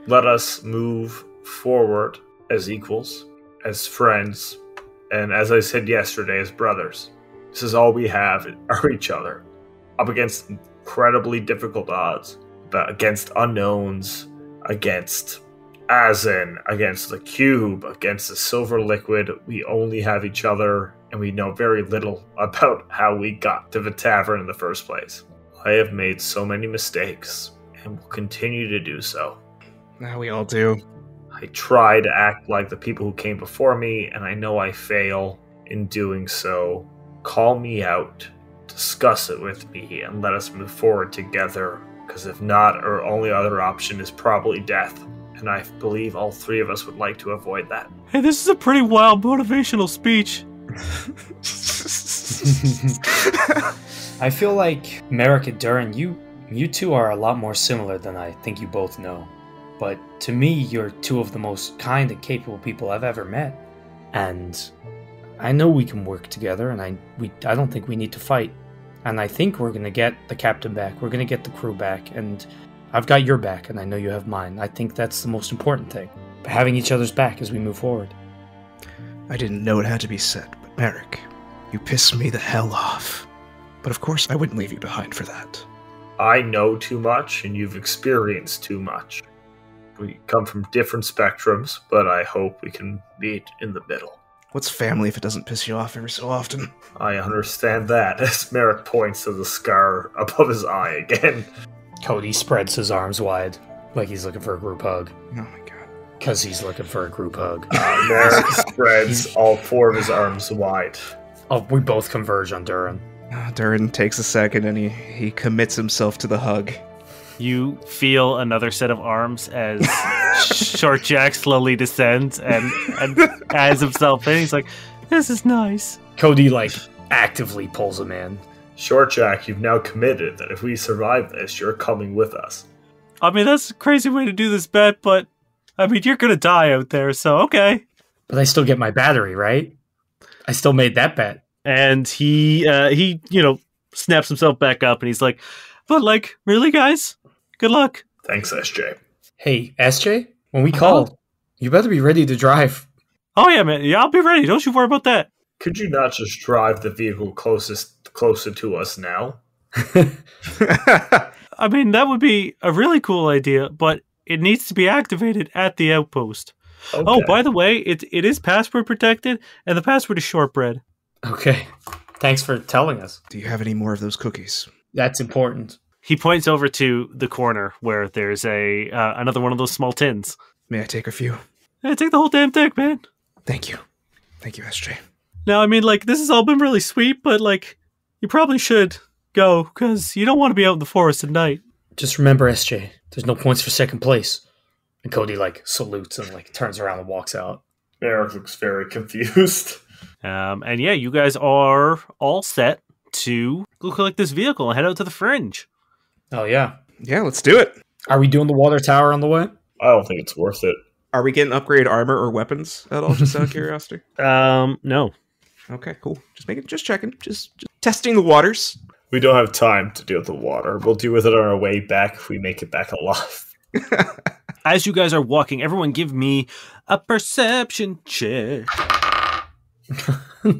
Let us move forward as equals, as friends, and as I said yesterday, as brothers. This is all we have are each other, up against incredibly difficult odds, but against unknowns, against Asin, against the cube, against the silver liquid. We only have each other, and we know very little about how we got to the tavern in the first place. I have made so many mistakes, and will continue to do so. Now we all do. I try to act like the people who came before me, and I know I fail in doing so. Call me out, discuss it with me, and let us move forward together, because if not, our only other option is probably death. And I believe all three of us would like to avoid that. Hey, this is a pretty wild motivational speech. I feel like Merrick and Durrin, you two are a lot more similar than I think you both know. But to me, you're two of the most kind and capable people I've ever met. And I know we can work together, and I don't think we need to fight. And I think we're going to get the captain back. We're going to get the crew back, and I've got your back, and I know you have mine. I think that's the most important thing. Having each other's back as we move forward. I didn't know it had to be said, but Merrick, you pissed me the hell off. But of course I wouldn't leave you behind for that. I know too much, and you've experienced too much. We come from different spectrums, but I hope we can meet in the middle. What's family if it doesn't piss you off every so often? I understand that, as Merrick points to the scar above his eye again. Cody spreads his arms wide, like he's looking for a group hug. Oh my god. Because he's looking for a group hug. Merrick spreads all four of his arms wide. Oh, we both converge on Durrin. Durrin takes a second and he commits himself to the hug. You feel another set of arms as Short Jack slowly descends and adds himself in. He's like, this is nice. Cody, actively pulls him in. Short Jack, you've now committed that if we survive this, you're coming with us. I mean, that's a crazy way to do this bet, but, I mean, you're gonna die out there, so okay. But I still get my battery, right? I still made that bet. And he snaps himself back up, and he's like, but, really, guys? Good luck. Thanks, SJ. Hey, SJ, when we call, you better be ready to drive. Oh, yeah, man. Yeah, I'll be ready. Don't you worry about that. Could you not just drive the vehicle closer to us now? I mean, that would be a really cool idea, but it needs to be activated at the outpost. Okay. Oh, by the way, it is password protected, and the password is shortbread. Okay. Thanks for telling us. Do you have any more of those cookies? That's important. He points over to the corner where there's another one of those small tins. May I take a few? Yeah, take the whole damn thing, man. Thank you. Thank you, SJ. Now, I mean, this has all been really sweet, but, you probably should go, because you don't want to be out in the forest at night. Just remember, SJ, there's no points for second place. And Cody, salutes and, turns around and walks out. Merrick looks very confused. And yeah, you guys are all set to go collect this vehicle and head out to the fringe. Oh, yeah. Yeah, let's do it. Are we doing the water tower on the way? I don't think it's worth it. Are we getting upgraded armor or weapons at all, just out of curiosity? No. Okay, cool. Just checking. Just testing the waters. We don't have time to deal with the water. We'll deal with it on our way back if we make it back alive. As you guys are walking, everyone give me a perception check.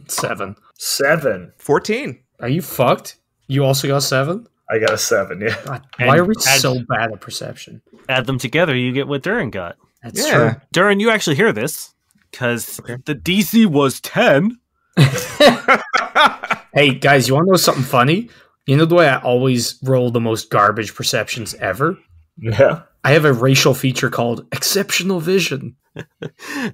7. 7. 14. Are you fucked? You also got 7? I got a 7, yeah. God, why are we so bad at perception? Add them together, you get what Durrin got. That's true. Durrin, you actually hear this, because the DC was 10. Hey, guys, you want to know something funny? You know the way I always roll the most garbage perceptions ever? Yeah. I have a racial feature called exceptional vision.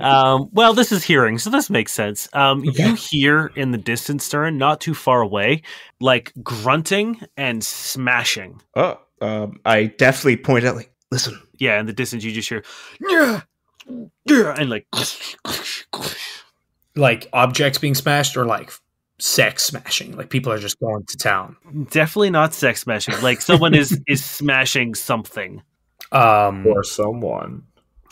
Well, this is hearing, so this makes sense. You hear in the distance, Durrin, not too far away, grunting and smashing. Oh, I definitely point out, listen. Yeah, in the distance you just hear, yeah, and objects being smashed or sex smashing, people are just going to town. Definitely not sex smashing. Someone is smashing something. Or someone.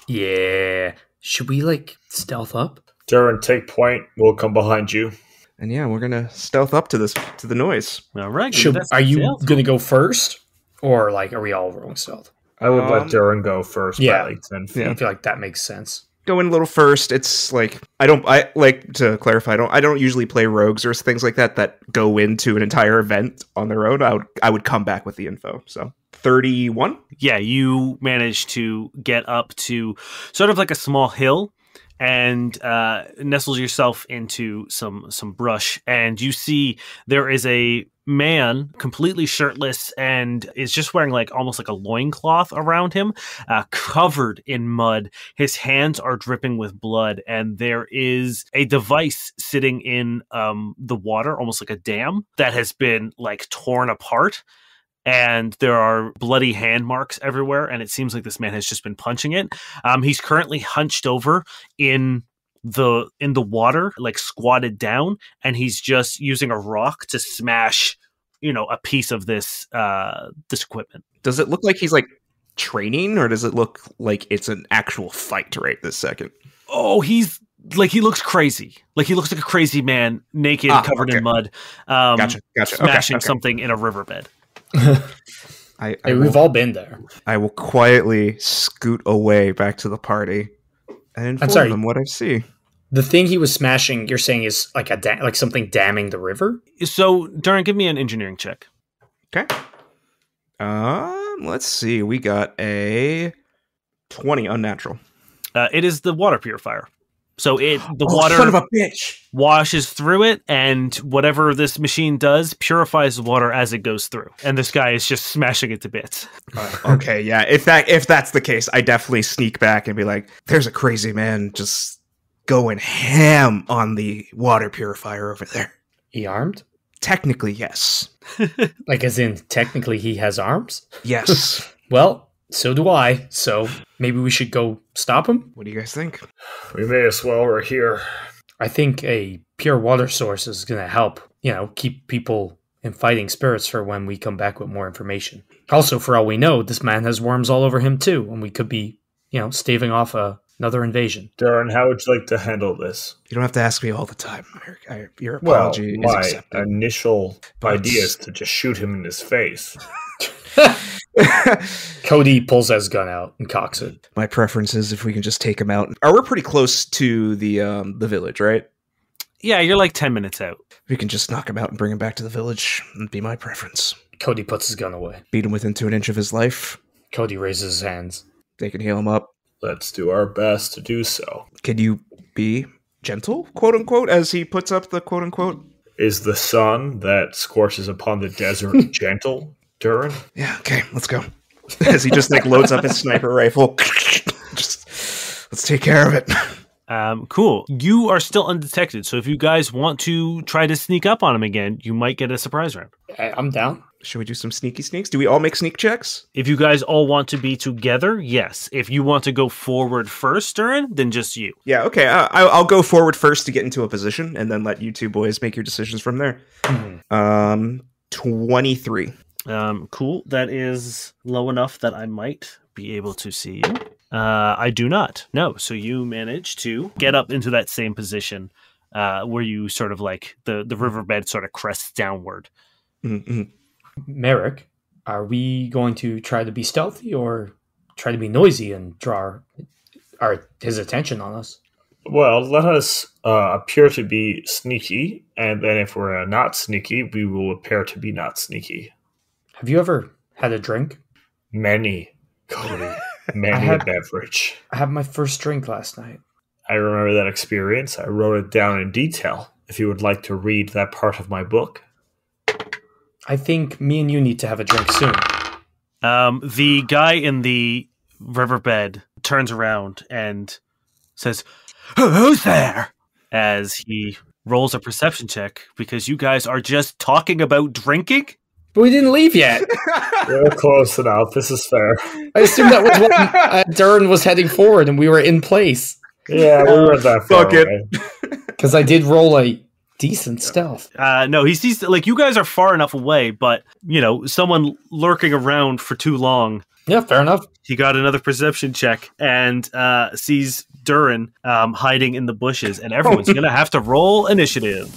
Yeah. Should we, like, stealth up? Durrin, take point. We'll come behind you. And yeah, we're gonna stealth up to the noise. All right. Are you going to go first? Or, like, are we all rolling stealth? I would let Durrin go first by like 10 feet. I feel like that makes sense. Go in a little first. It's like I like to clarify. I don't usually play rogues or things like that go into an entire event on their own. I would come back with the info. So 31. Yeah, you manage to get up to sort of like a small hill and nestle yourself into some brush, and you see there is a man completely shirtless and is just wearing like almost like a loincloth around him, covered in mud. His hands are dripping with blood, and there is a device sitting in the water, almost like a dam, that has been like torn apart. And there are bloody hand marks everywhere, and it seems like this man has just been punching it. He's currently hunched over in the water, like squatted down, and he's just using a rock to smash, a piece of this equipment. Does it look like he's like training, or does it look like it's an actual fight right this second? Oh, he looks crazy. Like he looks like a crazy man, naked, covered in mud. Gotcha. Smashing something in a riverbed. We've all been there. I will quietly scoot away back to the party and inform them what I see. The thing he was smashing, you're saying, is like like something damming the river? So, Durrin, give me an engineering check. Okay. Let's see. We got a 20 unnatural. It is the water purifier. So water son of a bitch washes through it, and whatever this machine does purifies the water as it goes through. And this guy is just smashing it to bits. Okay, yeah. If that's the case, I definitely sneak back and be like, "There's a crazy man just going ham on the water purifier over there." He armed? Technically, yes. Like, as in, technically he has arms? Yes. Well, so do I. So maybe we should go stop him? What do you guys think? We may as well. We're here. I think a pure water source is going to help, keep people in fighting spirits for when we come back with more information. Also, for all we know, this man has worms all over him too, and we could be, staving off another invasion. Durrin, how would you like to handle this? You don't have to ask me all the time, Merrick. Your apology is accepted. My initial idea is to just shoot him in his face. Cody pulls his gun out and cocks it. My preference is if we can just take him out. We're pretty close to the village, right? Yeah, you're like 10 minutes out. We can just knock him out and bring him back to the village. That'd be my preference. Cody puts his gun away. Beat him within 2 inches of his life. Cody raises his hands. They can heal him up. Let's do our best to do so. Can you be gentle, quote unquote, as he puts up the quote unquote? Is the sun that scorches upon the desert gentle, Durrin? Yeah, okay, let's go. As he just loads up his sniper rifle. Just let's take care of it. Cool. You are still undetected, so if you guys want to try to sneak up on him again, you might get a surprise round. I'm down. Should we do some sneaky sneaks? Do we all make sneak checks? If you guys all want to be together, yes. If you want to go forward first, Durrin, then just you. Yeah, okay. I'll go forward first to get into a position, and then let you two boys make your decisions from there. 23. Cool. That is low enough that I might be able to see you. I do not. No. So you manage to get up into that same position where you sort of like the riverbed sort of crests downward. Mm-hmm. Merrick, are we going to try to be stealthy or try to be noisy and draw his attention on us? Well, let us appear to be sneaky, and then if we're not sneaky, we will appear to be not sneaky. Have you ever had a drink? Many, Cody. Many a beverage. I had my first drink last night. I remember that experience. I wrote it down in detail. If you would like to read that part of my book. I think me and you need to have a drink soon. The guy in the riverbed turns around and says, "Who's there?" as he rolls a perception check because you guys are just talking about drinking. But we didn't leave yet. We're close enough. This is fair. I assumed that was when Durrin was heading forward and we were in place. Yeah, we were that far away. Because I did roll a decent stealth. No, he sees, like, you guys are far enough away, but, someone lurking around for too long. Yeah, fair enough. He got another perception check and sees Durrin hiding in the bushes, and everyone's going to have to roll initiative.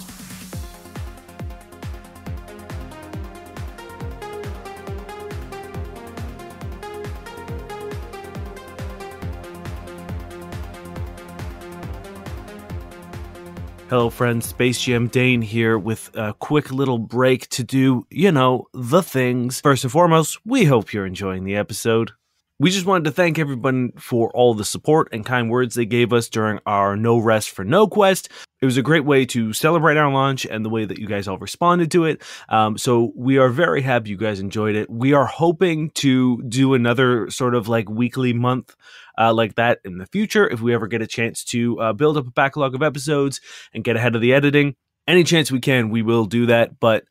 Hello friends, Space Jam Dane here with a quick little break to do, the things. First and foremost, we hope you're enjoying the episode. We just wanted to thank everyone for all the support and kind words they gave us during our No Rest for No Quest. It was a great way to celebrate our launch and the way that you guys all responded to it. So we are very happy you guys enjoyed it. We are hoping to do another sort of like weekly month like that in the future if we ever get a chance to build up a backlog of episodes and get ahead of the editing. Any chance we can, we will do that. But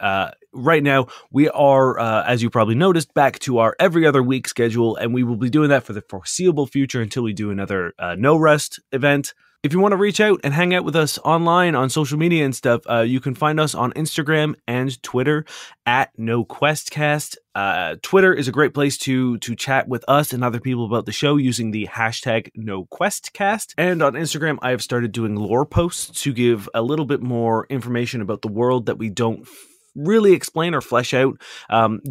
right now, we are, as you probably noticed, back to our every other week schedule, and we will be doing that for the foreseeable future until we do another No Rest event. If you want to reach out and hang out with us online on social media and stuff, you can find us on Instagram and Twitter at NoQuestCast. Twitter is a great place to chat with us and other people about the show using the hashtag NoQuestCast. And on Instagram, I have started doing lore posts to give a little bit more information about the world that we don't really explain or flesh out,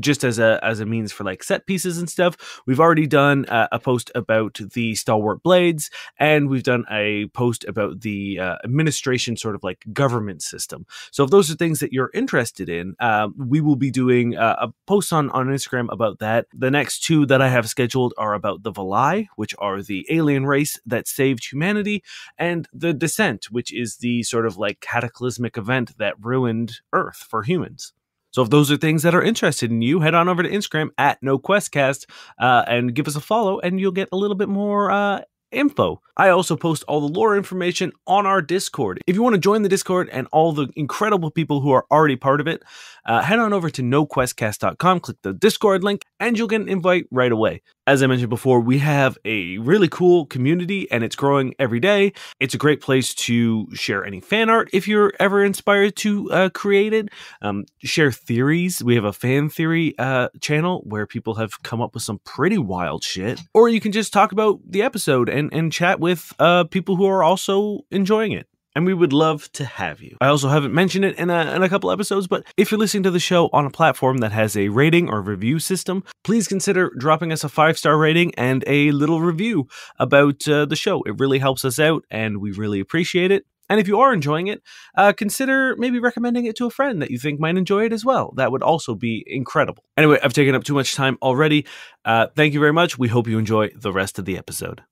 just as a means for like set pieces and stuff. We've already done a post about the stalwart blades, and we've done a post about the administration sort of like government system. So if those are things that you're interested in, we will be doing a post on Instagram about that. The next two that I have scheduled are about the Valai, which are the alien race that saved humanity, and the Descent, which is the sort of like cataclysmic event that ruined Earth for humans. So if those are things that are interested in you, head on over to Instagram at NoQuestCast and give us a follow, and you'll get a little bit more info. I also post all the lore information on our Discord. If you want to join the Discord and all the incredible people who are already part of it, head on over to noquestcast.com, click the Discord link, and you'll get an invite right away. As I mentioned before, we have a really cool community, and it's growing every day. It's a great place to share any fan art if you're ever inspired to create it. Share theories. We have a fan theory channel where people have come up with some pretty wild shit. Or you can just talk about the episode and chat with people who are also enjoying it. And we would love to have you. I also haven't mentioned it in a couple episodes, but if you're listening to the show on a platform that has a rating or review system, please consider dropping us a 5-star rating and a little review about the show. It really helps us out, and we really appreciate it. And if you are enjoying it, consider maybe recommending it to a friend that you think might enjoy it as well. That would also be incredible. Anyway, I've taken up too much time already. Thank you very much. We hope you enjoy the rest of the episode.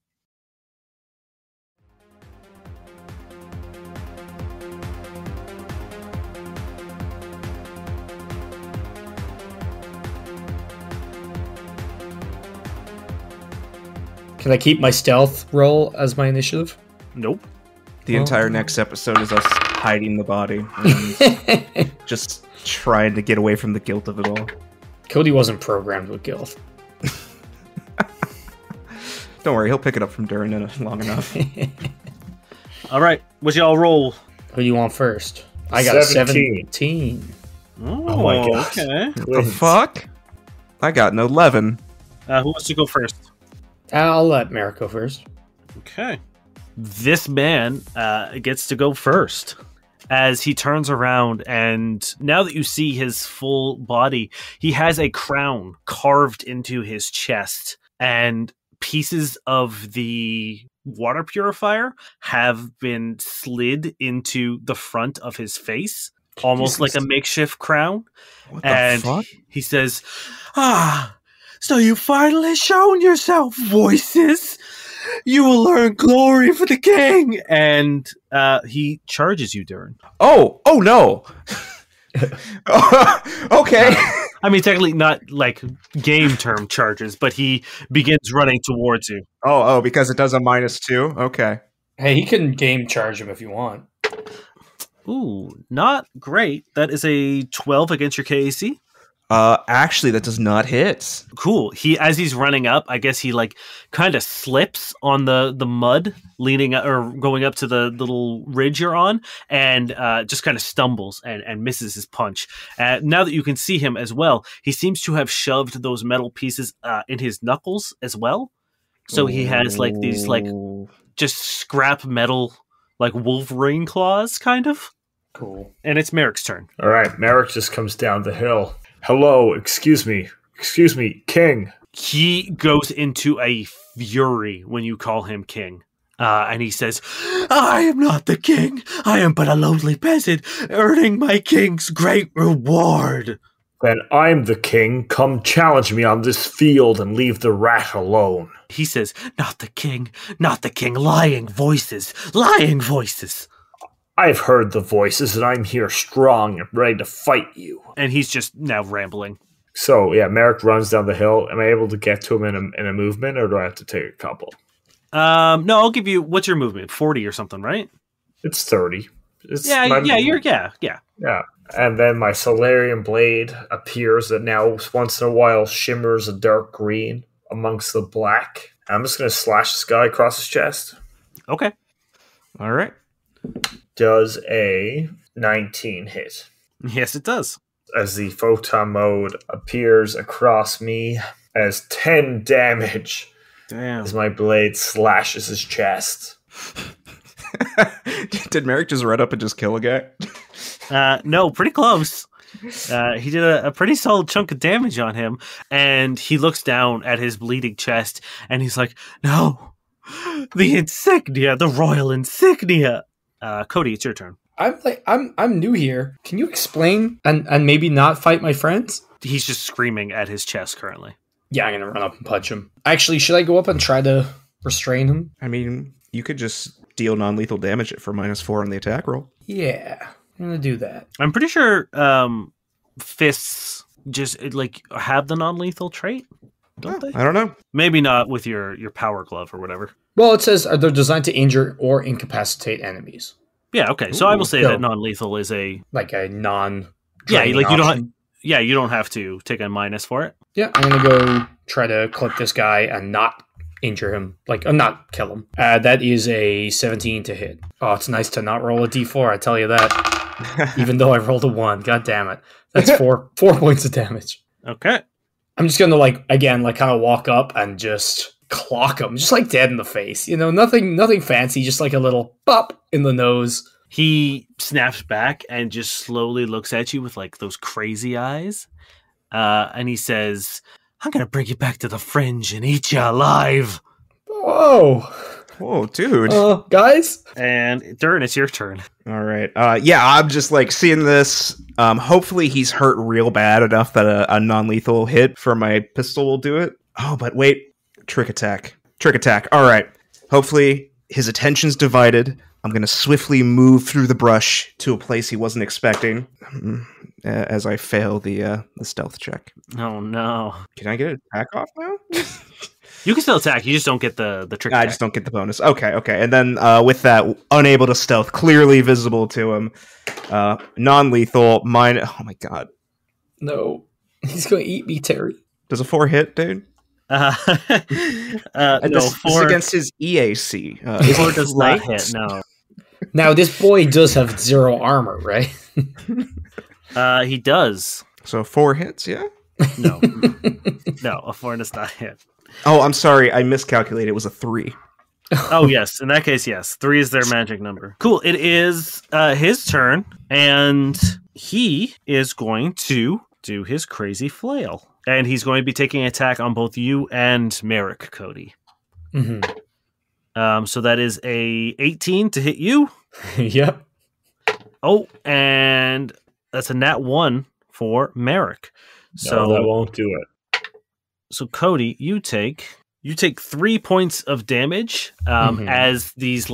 Can I keep my stealth roll as my initiative? Nope. The entire next episode is us hiding the body and just trying to get away from the guilt of it all. Cody wasn't programmed with guilt. Don't worry, he'll pick it up from Durrin long enough. All right, what y'all roll? Who do you want first? I got 17. Oh my God. Okay. The fuck? I got an 11. Who wants to go first? I'll let Merrick go first. Okay. This man gets to go first as he turns around, and now that you see his full body, he has a crown carved into his chest, and pieces of the water purifier have been slid into the front of his face, almost like a makeshift crown. What the And fuck? he says, so you've finally shown yourself, voices. You will earn glory for the king. And he charges you, Durrin. Oh no. Okay. I mean, technically not like game term charges, but he begins running towards you. Oh, because it does a -2? Okay. Hey, he can game charge him if you want. Ooh, not great. That is a 12 against your KAC. Actually, that does not hit. Cool. As he's running up, I guess he like kind of slips on the mud leaning or going up to the little ridge you're on, and just kind of stumbles and misses his punch. Now that you can see him as well, he seems to have shoved those metal pieces in his knuckles as well. So he has like these like just scrap metal, like Wolverine claws, kind of. Cool. And it's Merrick's turn. All right, Merrick just comes down the hill. Hello, excuse me, king. He goes into a fury when you call him king. And he says, I am not the king. I am but a lowly peasant, earning my king's great reward. Then I'm the king. Come challenge me on this field and leave the rat alone. He says, not the king, not the king. Lying voices, lying voices. I've heard the voices, and I'm here strong and ready to fight you. And he's just now rambling. So, yeah, Merrick runs down the hill. Am I able to get to him in a movement, or do I have to take a couple? No, I'll give you, what's your movement? 40 or something, right? It's 30. Yeah. And then my Solarian blade appears that now once in a while shimmers a dark green amongst the black. I'm just going to slash this guy across his chest. Okay. All right. Does a 19 hit? Yes, it does. As the photon mode appears across me as 10 damage. Damn. As my blade slashes his chest. Did Merrick just run up and just kill a guy? No, pretty close. He did a pretty solid chunk of damage on him, and he looks down at his bleeding chest, and he's like, no, the insignia, the royal insignia. Cody, it's your turn. I'm new here. Can you explain and maybe not fight my friends? He's just screaming at his chest currently. Yeah, I'm gonna run up and punch him. Actually, should I go up and try to restrain him? I mean, you could just deal non-lethal damage for -4 on the attack roll. Yeah, I'm gonna do that. I'm pretty sure fists just have the non-lethal trait, don't they? I don't know. Maybe not with your power glove or whatever. Well, it says they're designed to injure or incapacitate enemies. Yeah, okay. So I will say so- that non-lethal is a A non. you don't have to take a minus for it. Yeah, I'm gonna go try to clip this guy and not injure him, not kill him. That is a 17 to hit. Oh, it's nice to not roll a d4. I tell you that. Even though I rolled a 1, god damn it, that's 4 points of damage. Okay. I'm just gonna kind of walk up and just clock him, just dead in the face. Nothing fancy, just a little pop in the nose. He snaps back and just slowly looks at you with those crazy eyes. And he says, I'm going to bring you back to the fringe and eat you alive. Whoa, dude. Guys? And Durrin, it's your turn. All right. I'm just seeing this. Hopefully he's hurt real bad enough that a non-lethal hit for my pistol will do it. Oh, but wait. Trick attack. All right. Hopefully his attention's divided. I'm going to swiftly move through the brush to a place he wasn't expecting as I fail the stealth check. Oh, no. Can I get an attack off now? You can still attack. You just don't get the trick attack. I just don't get the bonus. Okay. And then with that, unable to stealth, clearly visible to him. Non-lethal, mine. Oh, my God. No. He's going to eat me, Terry. Does a 4 hit, dude? No, this is against his EAC. 4 does not hit, no. Now, this boy does have 0 armor, right? He does. So 4 hits, yeah? No. No, a 4 does not hit. Oh, I'm sorry. I miscalculated. It was a 3. Oh, yes. In that case, yes. 3 is their magic number. Cool. It is his turn, and he is going to do his crazy flail. And he's going to be taking an attack on both you and Merrick, Cody. Mm-hmm. So that is a 18 to hit you. Yep. Oh, and that's a nat 1 for Merrick. So that won't do it. So Cody, you take 3 points of damage as these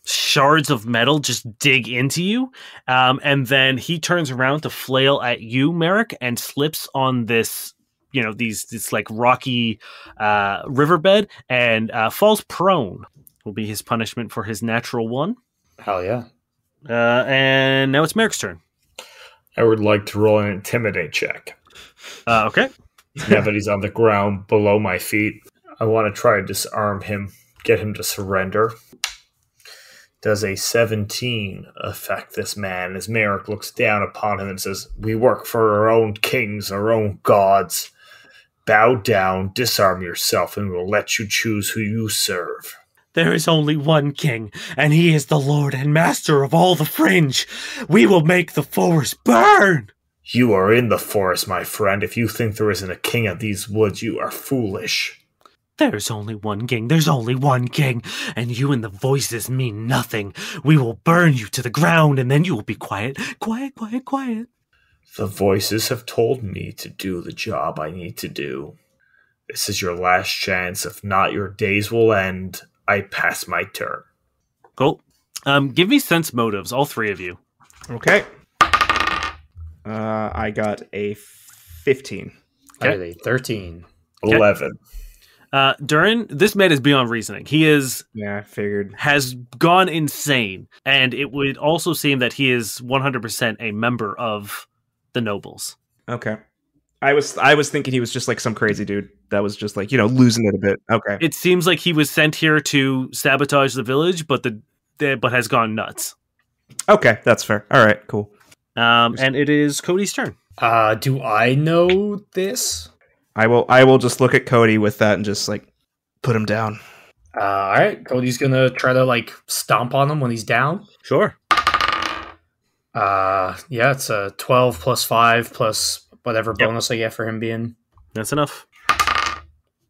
shards of metal just dig into you, and then he turns around to flail at you, Merrick, and slips on this this rocky riverbed and falls prone. Will be his punishment for his natural 1. Hell yeah. And now it's Merrick's turn. I would like to roll an intimidate check. Okay. Now that he's on the ground below my feet, I want to try to disarm him, get him to surrender. Does a 17 affect this man as Merrick looks down upon him and says, we work for our own kings, our own gods. Bow down, disarm yourself, and we'll let you choose who you serve. There is only one king, and he is the lord and master of all the fringe. We will make the forest burn! You are in the forest, my friend. If you think there isn't a king of these woods, you are foolish. There's only one king, there's only one king, and you and the voices mean nothing. We will burn you to the ground, and then you will be quiet, quiet, quiet, quiet. The voices have told me to do the job I need to do. This is your last chance. If not, your days will end. I pass my turn. Cool. Give me sense motives, all three of you. Okay. I got a 15. I got a 13. 11. Durrin, this man is beyond reasoning. He is... Yeah, I figured. Has gone insane, and it would also seem that he is 100% a member of the nobles. Okay. I was thinking he was just like some crazy dude that was just like, losing it a bit. Okay. It seems like he was sent here to sabotage the village, but has gone nuts. Okay, that's fair. All right, cool. And it is Cody's turn. Do I know this? I will just look at Cody with that and just like put him down. All right, Cody's gonna try to like stomp on him when he's down. Sure. Yeah, it's a 12 plus 5 plus whatever bonus I get for him being. That's enough.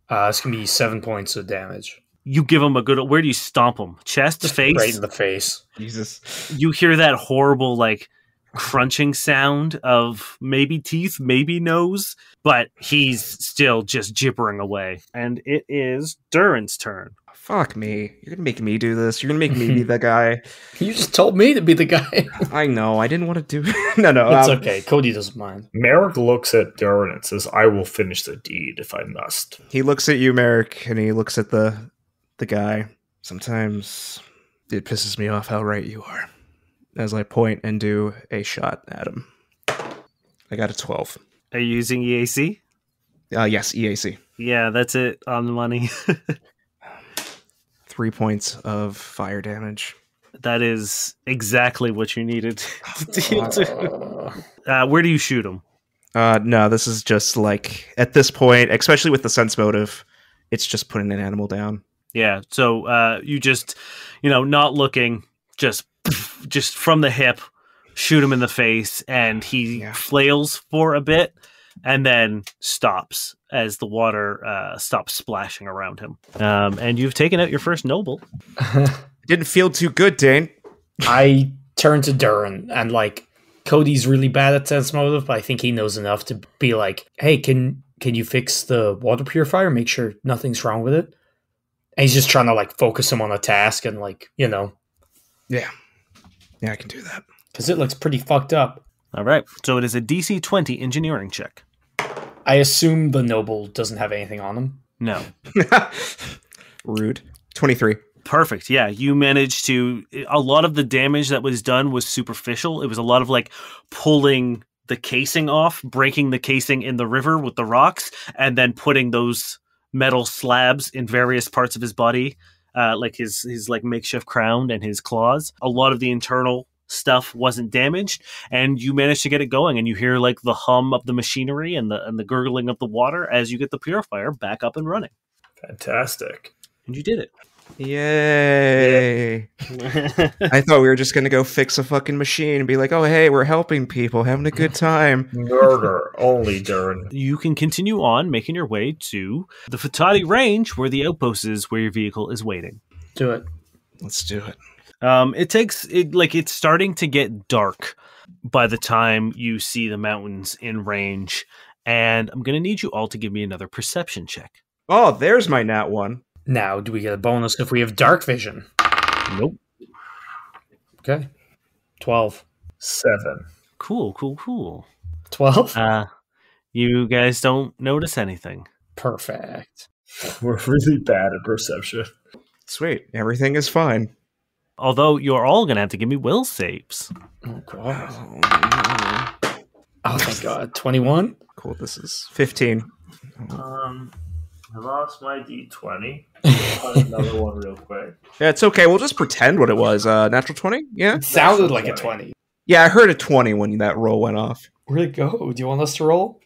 It's gonna be 7 points of damage. You give him a good... Where do you stomp him? Chest, face? Right in the face. Jesus. You hear that horrible, like, crunching sound of maybe teeth, maybe nose, but he's still just gibbering away. And it is Durrin's turn. Fuck me. You're gonna make me do this. You're gonna make me be the guy. You just told me to be the guy. I know. I didn't want to do it. No. It's okay. Cody doesn't mind. Merrick looks at Durrin and says, I will finish the deed if I must. He looks at you, Merrick, and he looks at the guy. Sometimes it pisses me off how right you are. As I point and do a shot at him. I got a 12. Are you using EAC? Yes, EAC. Yeah, that's it on the money. 3 points of fire damage. That is exactly what you needed to deal to. Where do you shoot him? No, this is just like, at this point, especially with the sense motive, it's just putting an animal down. Yeah, so you just, not looking, just from the hip, shoot him in the face, and he flails for a bit, and then stops as the water stops splashing around him. And you've taken out your first noble. Didn't feel too good, Dane. I turn to Durrin, and like, Cody's really bad at sense motive, but I think he knows enough to be like, hey, can you fix the water purifier? Make sure nothing's wrong with it. And he's just trying to like focus him on a task and like, Yeah, I can do that. Because it looks pretty fucked up. All right, so it is a DC 20 engineering check. I assume the noble doesn't have anything on him. No. Rude. 23. Perfect. Yeah, you managed to... A lot of the damage that was done was superficial. It was a lot of like pulling the casing off, breaking the casing in the river with the rocks, and then putting those metal slabs in various parts of his body, like his like makeshift crown and his claws. A lot of the internal stuff wasn't damaged, and you managed to get it going, and you hear like the hum of the machinery and the gurgling of the water as you get the purifier back up and running. Fantastic. And you did it. Yay. I thought we were just going to go fix a fucking machine and be like, oh, hey, we're helping people, having a good time. Murder only, Durrin. You can continue on making your way to the Fatati Range, where the outpost is, where your vehicle is waiting. Do it. Let's do it. It's starting to get dark by the time you see the mountains in range, and I'm going to need you all to give me another perception check. Oh, there's my nat one. Now, do we get a bonus if we have dark vision? Nope. Okay. 12. 7. Cool. 12? You guys don't notice anything. Perfect. We're really bad at perception. Sweet. Everything is fine. Although you're all going to have to give me will saves. Oh, God. Oh, thank God. 21? Cool. This is 15. I lost my D20. I'll find another one real quick. Yeah, it's okay. We'll just pretend what it was. Natural 20? Yeah? It sounded like a 20. Yeah, I heard a 20 when that roll went off. Where'd it go? Do you want us to roll?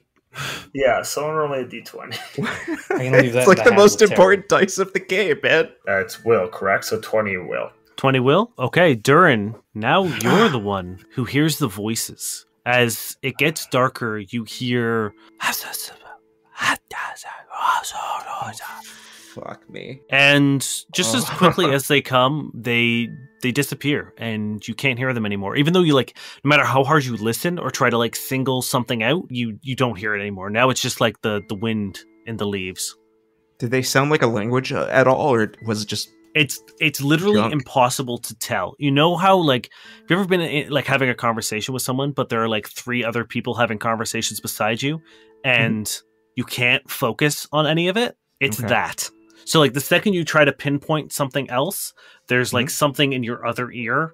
Yeah, someone roll me a d20. I can leave that It's in like the hands most of Terry. important dice of the game, man. It's will, correct? So 20 will. 20 will? Okay, Durrin, now you're the one who hears the voices. As it gets darker, you hear... Fuck me. And just as Oh. quickly as they come, they disappear, and you can't hear them anymore. Even though you, like, no matter how hard you listen or try to, like, single something out, you don't hear it anymore. Now it's just like the wind in the leaves. Did they sound like a language at all, or was it just... It's literally Junk. impossible to tell. You know how, like, have you ever been like having a conversation with someone, but there are like 3 other people having conversations beside you, and you can't focus on any of it? It's Okay. that. So, like, the second you try to pinpoint something else, there's like something in your other ear,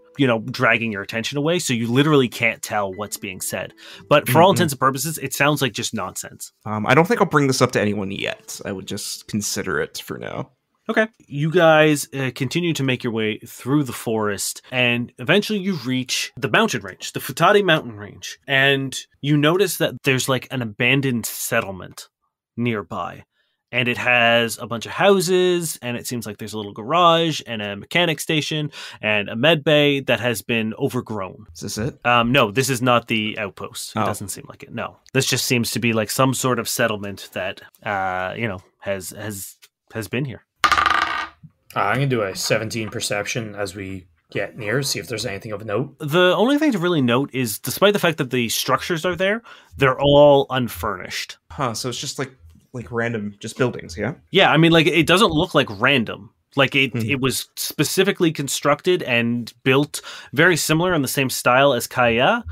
dragging your attention away. So you literally can't tell what's being said. But for all intents and purposes, it sounds like just nonsense. I don't think I'll bring this up to anyone yet. I would just consider it for now. Okay. You guys continue to make your way through the forest, and eventually you reach the mountain range, the Futati mountain range. And you notice that there's like an abandoned settlement nearby. And it has a bunch of houses, and it seems like there's a little garage and a mechanic station and a med bay that has been overgrown. Is this it? No, this is not the outpost. It Oh. doesn't seem like it. No. This just seems to be like some sort of settlement that, has been here. I'm going to do a 17 perception as we get near, see if there's anything of note. The only thing to really note is, despite the fact that the structures are there, they're all unfurnished. Huh, so it's just like random, just buildings, yeah? Yeah, I mean, like, it doesn't look like random. Like, it was specifically constructed and built very similar in the same style as Kaiya,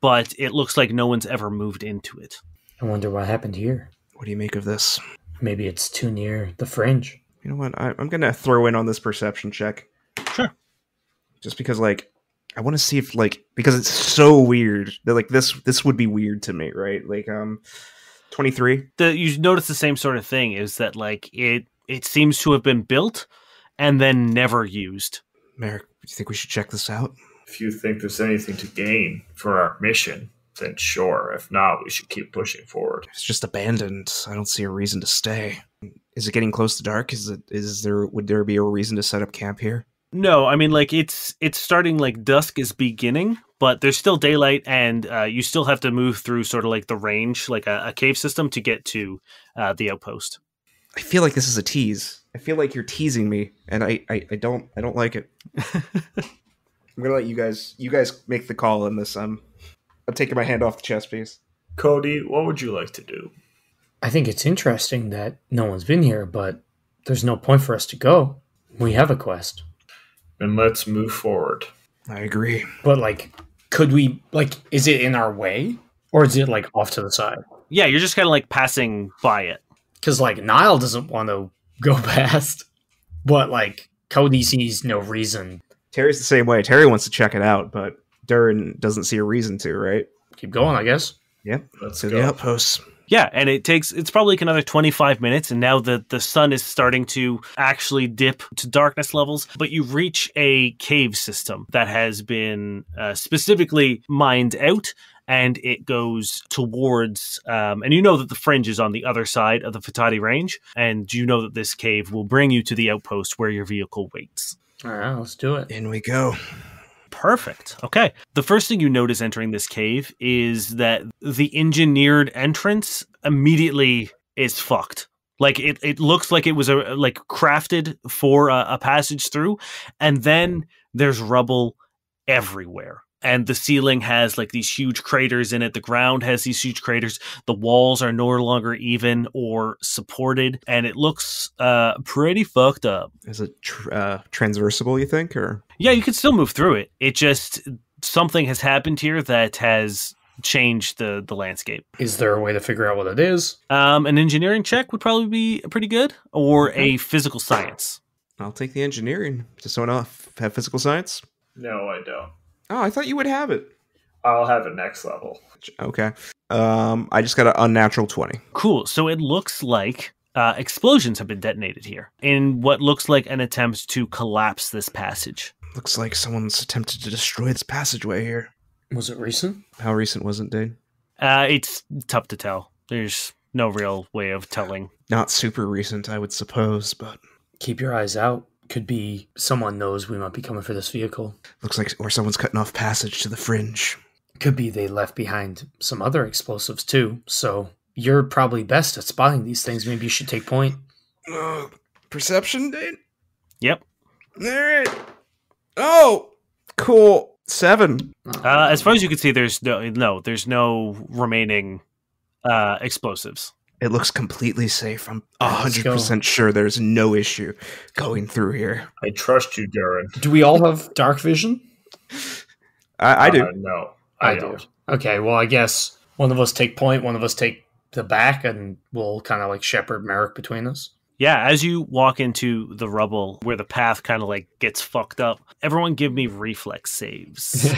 but it looks like no one's ever moved into it. I wonder what happened here. What do you make of this? Maybe it's too near the fringe. You know what? I'm going to throw in on this perception check. Sure. Just because, like, I want to see if, like, because it's so weird that, like, this would be weird to me, right? Like, 23. You notice the same sort of thing is that, like, it seems to have been built and then never used. Merrick, do you think we should check this out? If you think there's anything to gain for our mission, then sure. If not, we should keep pushing forward. It's just abandoned. I don't see a reason to stay. Is it getting close to dark? Would there be a reason to set up camp here? No, I mean, like, it's starting, like, dusk is beginning, but there's still daylight, and you still have to move through sort of like the range, like a cave system to get to the outpost. I feel like this is a tease. I feel like you're teasing me, and I don't like it. I'm gonna let you guys make the call on this. I'm taking my hand off the chess piece. Cody, what would you like to do? I think it's interesting that no one's been here, but there's no point for us to go. We have a quest. Then let's move forward. I agree. But, like, could we, like, is it in our way? Or is it, like, off to the side? Yeah, you're just kind of, like, passing by it. Because, like, Niall doesn't want to go past. But, like, Cody sees no reason. Terry's the same way. Terry wants to check it out, but Durrin doesn't see a reason to, right? Keep going, I guess. Yep. Let's To go. the outposts. Yeah, and it's probably like another 25 minutes, and now the sun is starting to actually dip to darkness levels, but you reach a cave system that has been specifically mined out, and it goes towards, and you know that the fringe is on the other side of the Futati range, and you know that this cave will bring you to the outpost where your vehicle waits. All right, let's do it. In we go. Perfect. Okay. The first thing you notice entering this cave is that the engineered entrance immediately is fucked. Like, it looks like it was crafted for a passage through, and then there's rubble everywhere. And the ceiling has like these huge craters in it. The ground has these huge craters. The walls are no longer even or supported, and it looks pretty fucked up. Is it transversable, you think, or? Yeah, you can still move through it. It just, something has happened here that has changed the landscape. Is there a way to figure out what it is? An engineering check would probably be pretty good, or a physical science. I'll take the engineering. Does someone else have physical science? No, I don't. Oh, I thought you would have it. I'll have it next level. Okay. I just got an unnatural 20. Cool. So it looks like explosions have been detonated here in what looks like an attempt to collapse this passage. Looks like someone's attempted to destroy this passageway here. Was it recent? How recent was it, Dane? It's tough to tell. There's no real way of telling. Not super recent, I would suppose, but Keep your eyes out. Could be someone knows we might be coming for this vehicle. looks like or someone's cutting off passage to the fringe. Could be they left behind some other explosives too. So you're probably best at spotting these things. Maybe you should take point. Perception, Dane? Yep. All right. Oh, cool. 7. As far as you can see, there's no remaining explosives. It looks completely safe. I'm Let's go. 100% sure there's no issue going through here. I trust you, Durrin. Do we all have dark vision? I do. No, I I do. don't. Okay, well, I guess one of us take point, one of us take the back, and we'll kind of like shepherd Merrick between us. Yeah, as you walk into the rubble where the path kind of like gets fucked up, everyone give me reflex saves.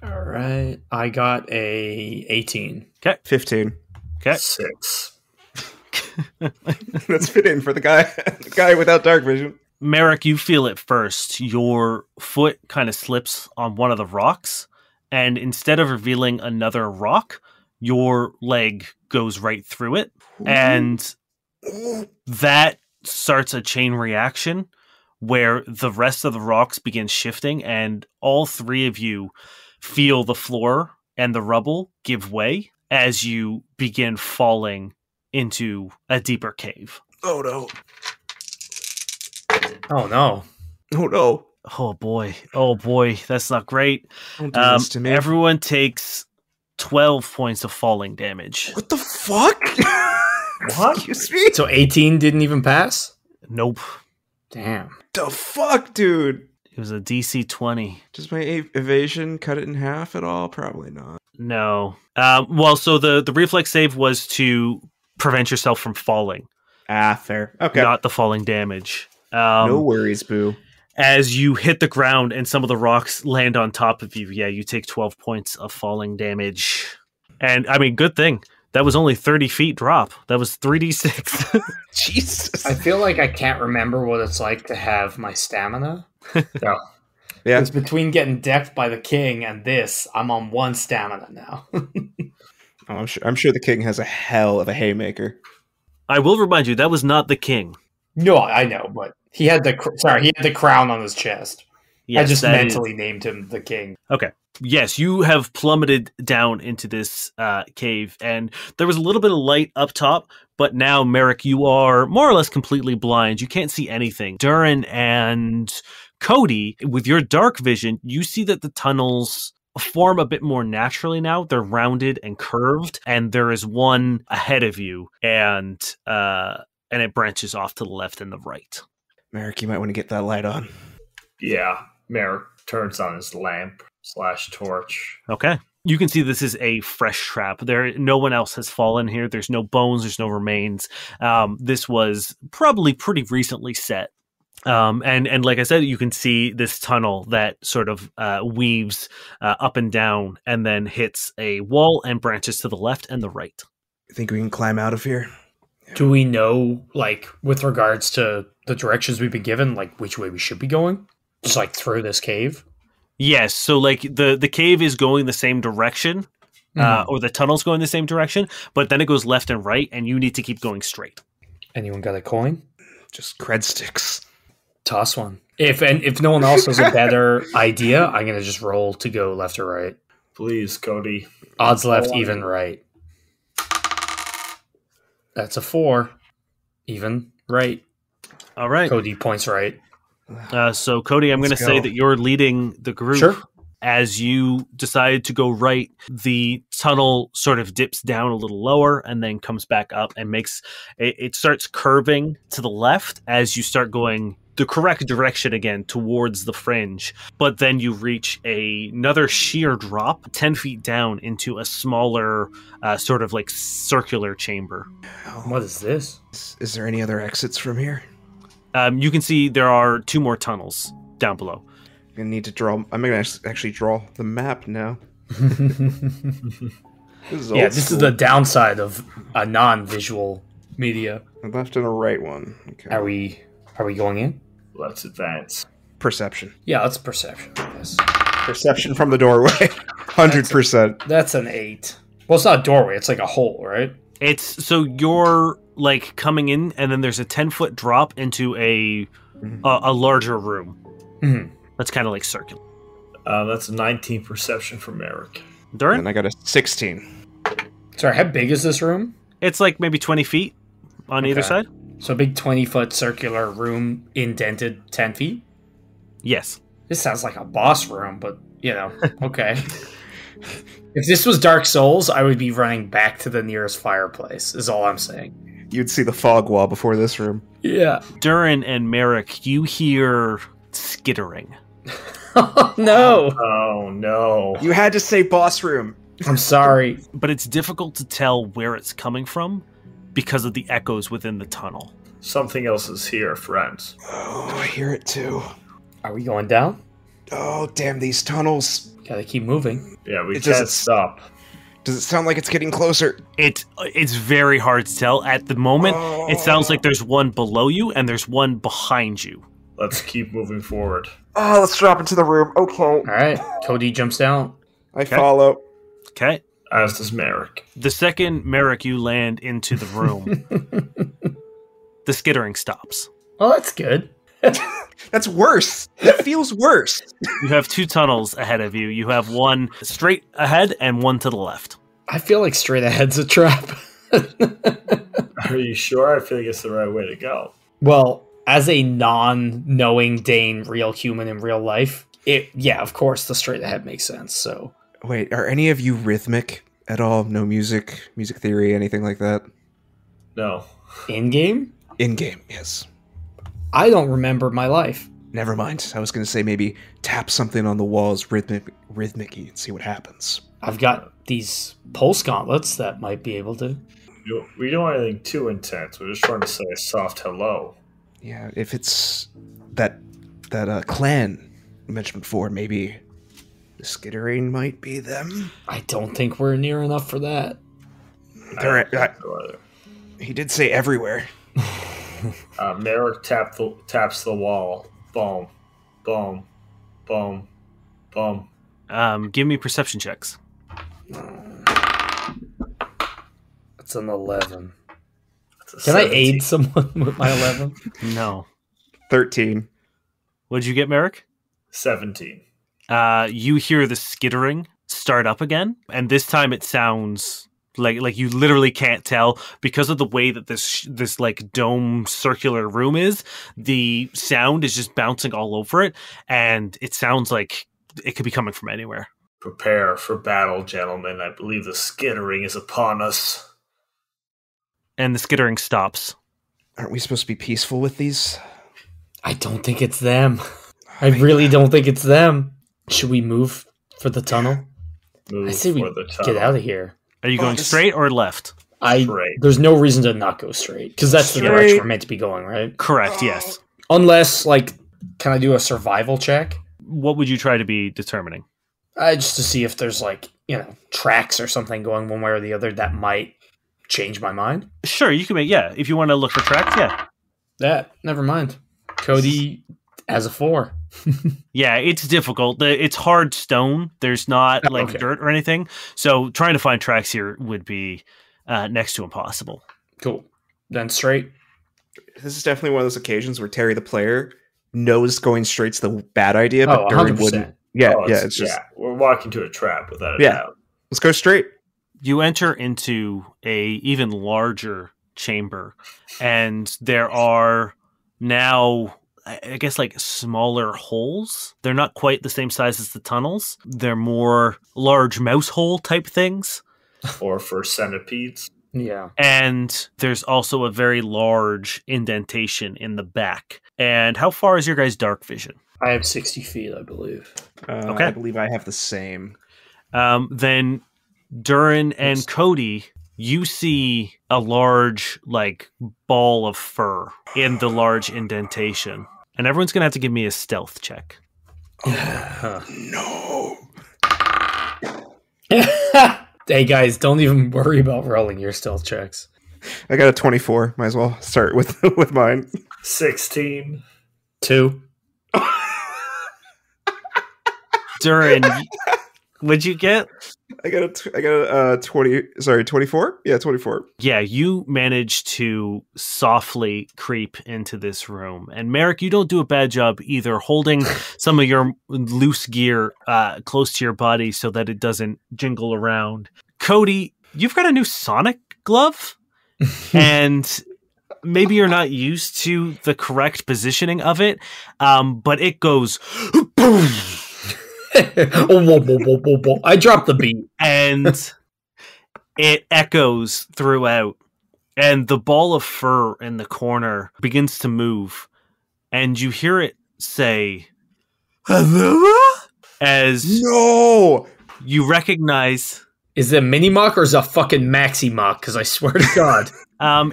All right, I got a 18. 15. Okay. 6. That's fitting for the guy without dark vision. Merrick, you feel it first. Your foot kind of slips on one of the rocks, and instead of revealing another rock, your leg goes right through it. And that starts a chain reaction where the rest of the rocks begin shifting, and all three of you feel the floor and the rubble give way as you begin falling into a deeper cave. Oh no. Oh no. Oh no. Oh boy, that's not great. Don't do this to me. Everyone takes 12 points of falling damage. What the fuck? What? Excuse me? So 18 didn't even pass? Nope. Damn. The fuck, dude? It was a DC 20. Does my evasion cut it in half at all? Probably not. No. So the reflex save was to prevent yourself from falling, Fair. Okay. not the falling damage. No worries, boo. As you hit the ground and some of the rocks land on top of you, you take 12 points of falling damage. And, I mean, good thing. That was only 30 feet drop. That was 3d6. Jesus. I feel like I can't remember what it's like to have my stamina. No. Yeah. Because between getting decked by the king and this, I'm on 1 stamina now. Oh, I'm sure the king has a hell of a haymaker. I will remind you, that was not the king. No, I know, but he had the crown on his chest. Yes, I just that is- mentally named him the king. Okay. Yes, you have plummeted down into this cave, and there was a little bit of light up top, but now, Merrick, you are more or less completely blind. You can't see anything. Durrin and Cody, with your dark vision, you see that the tunnels form a bit more naturally now. They're rounded and curved, and there is one ahead of you, and it branches off to the left and the right. Merrick, you might want to get that light on. Yeah. Merrick turns on his lamp/torch. Okay. You can see this is a fresh trap. No one else has fallen here. There's no bones. There's no remains. This was probably pretty recently set. And like I said, you can see this tunnel that sort of weaves up and down and then hits a wall and branches to the left and the right. You think we can climb out of here? Do we know, like, with regards to the directions we've been given, like, which way we should be going? Just, like, through this cave? Yes. So, like, the cave is going the same direction, or the tunnel's going the same direction, but then it goes left and right, and you need to keep going straight. Anyone got a coin? Just cred sticks. Toss one. If no one else has a better idea, I'm going to just roll to go left or right. Please, Cody. Odds left, even right. That's a 4. Even right. All right. Cody points right. So, Cody, I'm going to Let's say go. that you're leading the group. Sure. As you decide to go right, the tunnel sort of dips down a little lower and then comes back up and it starts curving to the left as you start going the correct direction again towards the fringe. But then you reach another sheer drop 10 feet down into a smaller sort of like circular chamber. What is this? Is there any other exits from here? You can see there are 2 more tunnels down below. I'm gonna need to draw. I'm gonna actually draw the map now. This This is the downside of a non-visual media. a left and a right one. Okay. Are we going in? Let's advance. Perception. Yeah, that's perception, I guess. Perception from the doorway. 100%. That's an 8. Well, it's not a doorway. It's like a hole, right? It's so you're like coming in, and then there's a 10-foot drop into a larger room. Mm-hmm. That's kind of like circular. That's a 19 perception for Merrick. Durrin? And I got a 16. Sorry, how big is this room? It's like maybe 20 feet on either Okay. side. So a big 20-foot circular room indented 10 feet? Yes. This sounds like a boss room, but, okay. If this was Dark Souls, I would be running back to the nearest fireplace, is all I'm saying. You'd see the fog wall before this room. Yeah. Durrin and Merrick, you hear skittering. Oh, no. Oh, no. You had to say boss room. I'm sorry. But it's difficult to tell where it's coming from because of the echoes within the tunnel. Something else is here, friends. Oh, I hear it too. Are we going down? Oh, damn these tunnels. Gotta keep moving. Yeah, we It can't doesn't- stop. Does it sound like it's getting closer? It's very hard to tell. At the moment, it sounds like there's one below you and there's one behind you. Let's keep moving forward. Oh, let's drop into the room. Okay. All right. Cody jumps down. I follow. Okay. As does Merrick. The second, Merrick, you land into the room, the skittering stops. Well, that's good. That's worse. That feels worse. You have two tunnels ahead of you. You have one straight ahead and one to the left. I feel like straight ahead's a trap. Are you sure? I feel like it's the right way to go. Well, as a non-knowing Dane, real human in real life, of course, the straight ahead makes sense. So, Wait, are any of you rhythmic at all? No music theory, anything like that? No. in game, In-game, yes. I don't remember my life. Never mind. I was going to say maybe tap something on the walls rhythmic-y and see what happens. I've got these pulse gauntlets that might be able to. We don't want anything too intense. We're just trying to say a soft hello. Yeah, if it's that clan you mentioned before, maybe the skittering might be them. I don't think we're near enough for that. He did say everywhere. Merrick taps the wall. Boom. Boom. Boom. Boom. Give me perception checks. It's an 11. That's a Can I 17. aid someone with my 11? No. 13. What'd you get, Merrick? 17. You hear the skittering start up again, and this time it sounds like you literally can't tell because of the way that this like dome circular room is. The sound is just bouncing all over it, and it sounds like it could be coming from anywhere. Prepare for battle, gentlemen. I believe the skittering is upon us. And the skittering stops. Aren't we supposed to be peaceful with these? I don't think it's them. I really don't think it's them. Should we move for the tunnel? Move I say we for the tunnel. get out of here. Are you going straight or left? Straight. There's no reason to not go straight because that's the Straight. direction we're meant to be going, right? Correct, yes. Unless, can I do a survival check? What would you try to be determining? Just to see if there's tracks or something going one way or the other that might change my mind. Sure, you can make, if you want to look for tracks, yeah. Never mind. Cody has a 4. Yeah, it's difficult. It's hard stone. There's not okay. dirt or anything. So trying to find tracks here would be next to impossible. Cool. Then straight. This is definitely one of those occasions where Terry the player knows going straight's the bad idea, but Durrin 100%. wouldn't. Yeah, Oh, it's just we're walking to a trap without a Yeah. doubt. let's go straight. You enter into a even larger chamber, and there are now, I guess, smaller holes. They're not quite the same size as the tunnels. They're more large mouse hole type things. Or for centipedes. Yeah. And there's also a very large indentation in the back. And how far is your guys' dark vision? I have 60 feet, I believe. Okay. I believe I have the same. Then Durrin and Cody, you see a large, ball of fur in the large indentation. And everyone's going to have to give me a stealth check. No. Hey guys, don't even worry about rolling your stealth checks. I got a 24. Might as well start with mine. What'd you get? I got a 20. Sorry, 24. Yeah, 24. Yeah, you manage to softly creep into this room. And Merrick, you don't do a bad job either holding some of your loose gear close to your body so that it doesn't jingle around. Cody, you've got a new Sonic glove, and maybe you're not used to the correct positioning of it, but it goes boom. I dropped the beat. And it echoes throughout. And the ball of fur in the corner begins to move. And you hear it say, as No! you recognize... Is it a mini mock or is it a fucking maxi mock? Because I swear to God.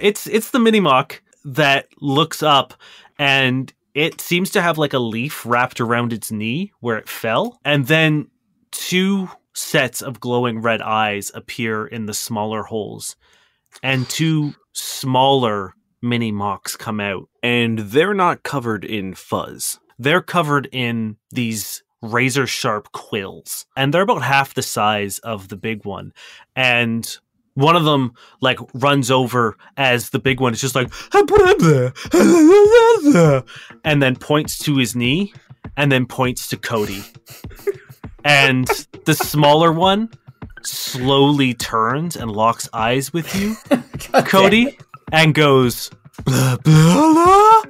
It's the mini mock that looks up, and it seems to have like a leaf wrapped around its knee where it fell. And then 2 sets of glowing red eyes appear in the smaller holes. And 2 smaller mini mocks come out. And they're not covered in fuzz. They're covered in these razor sharp quills. And they're about half the size of the big one. And one of them like runs over as the big one is just like and then points to his knee and then points to Cody. And the smaller one slowly turns and locks eyes with you, Cody, and goes blah, blah, blah.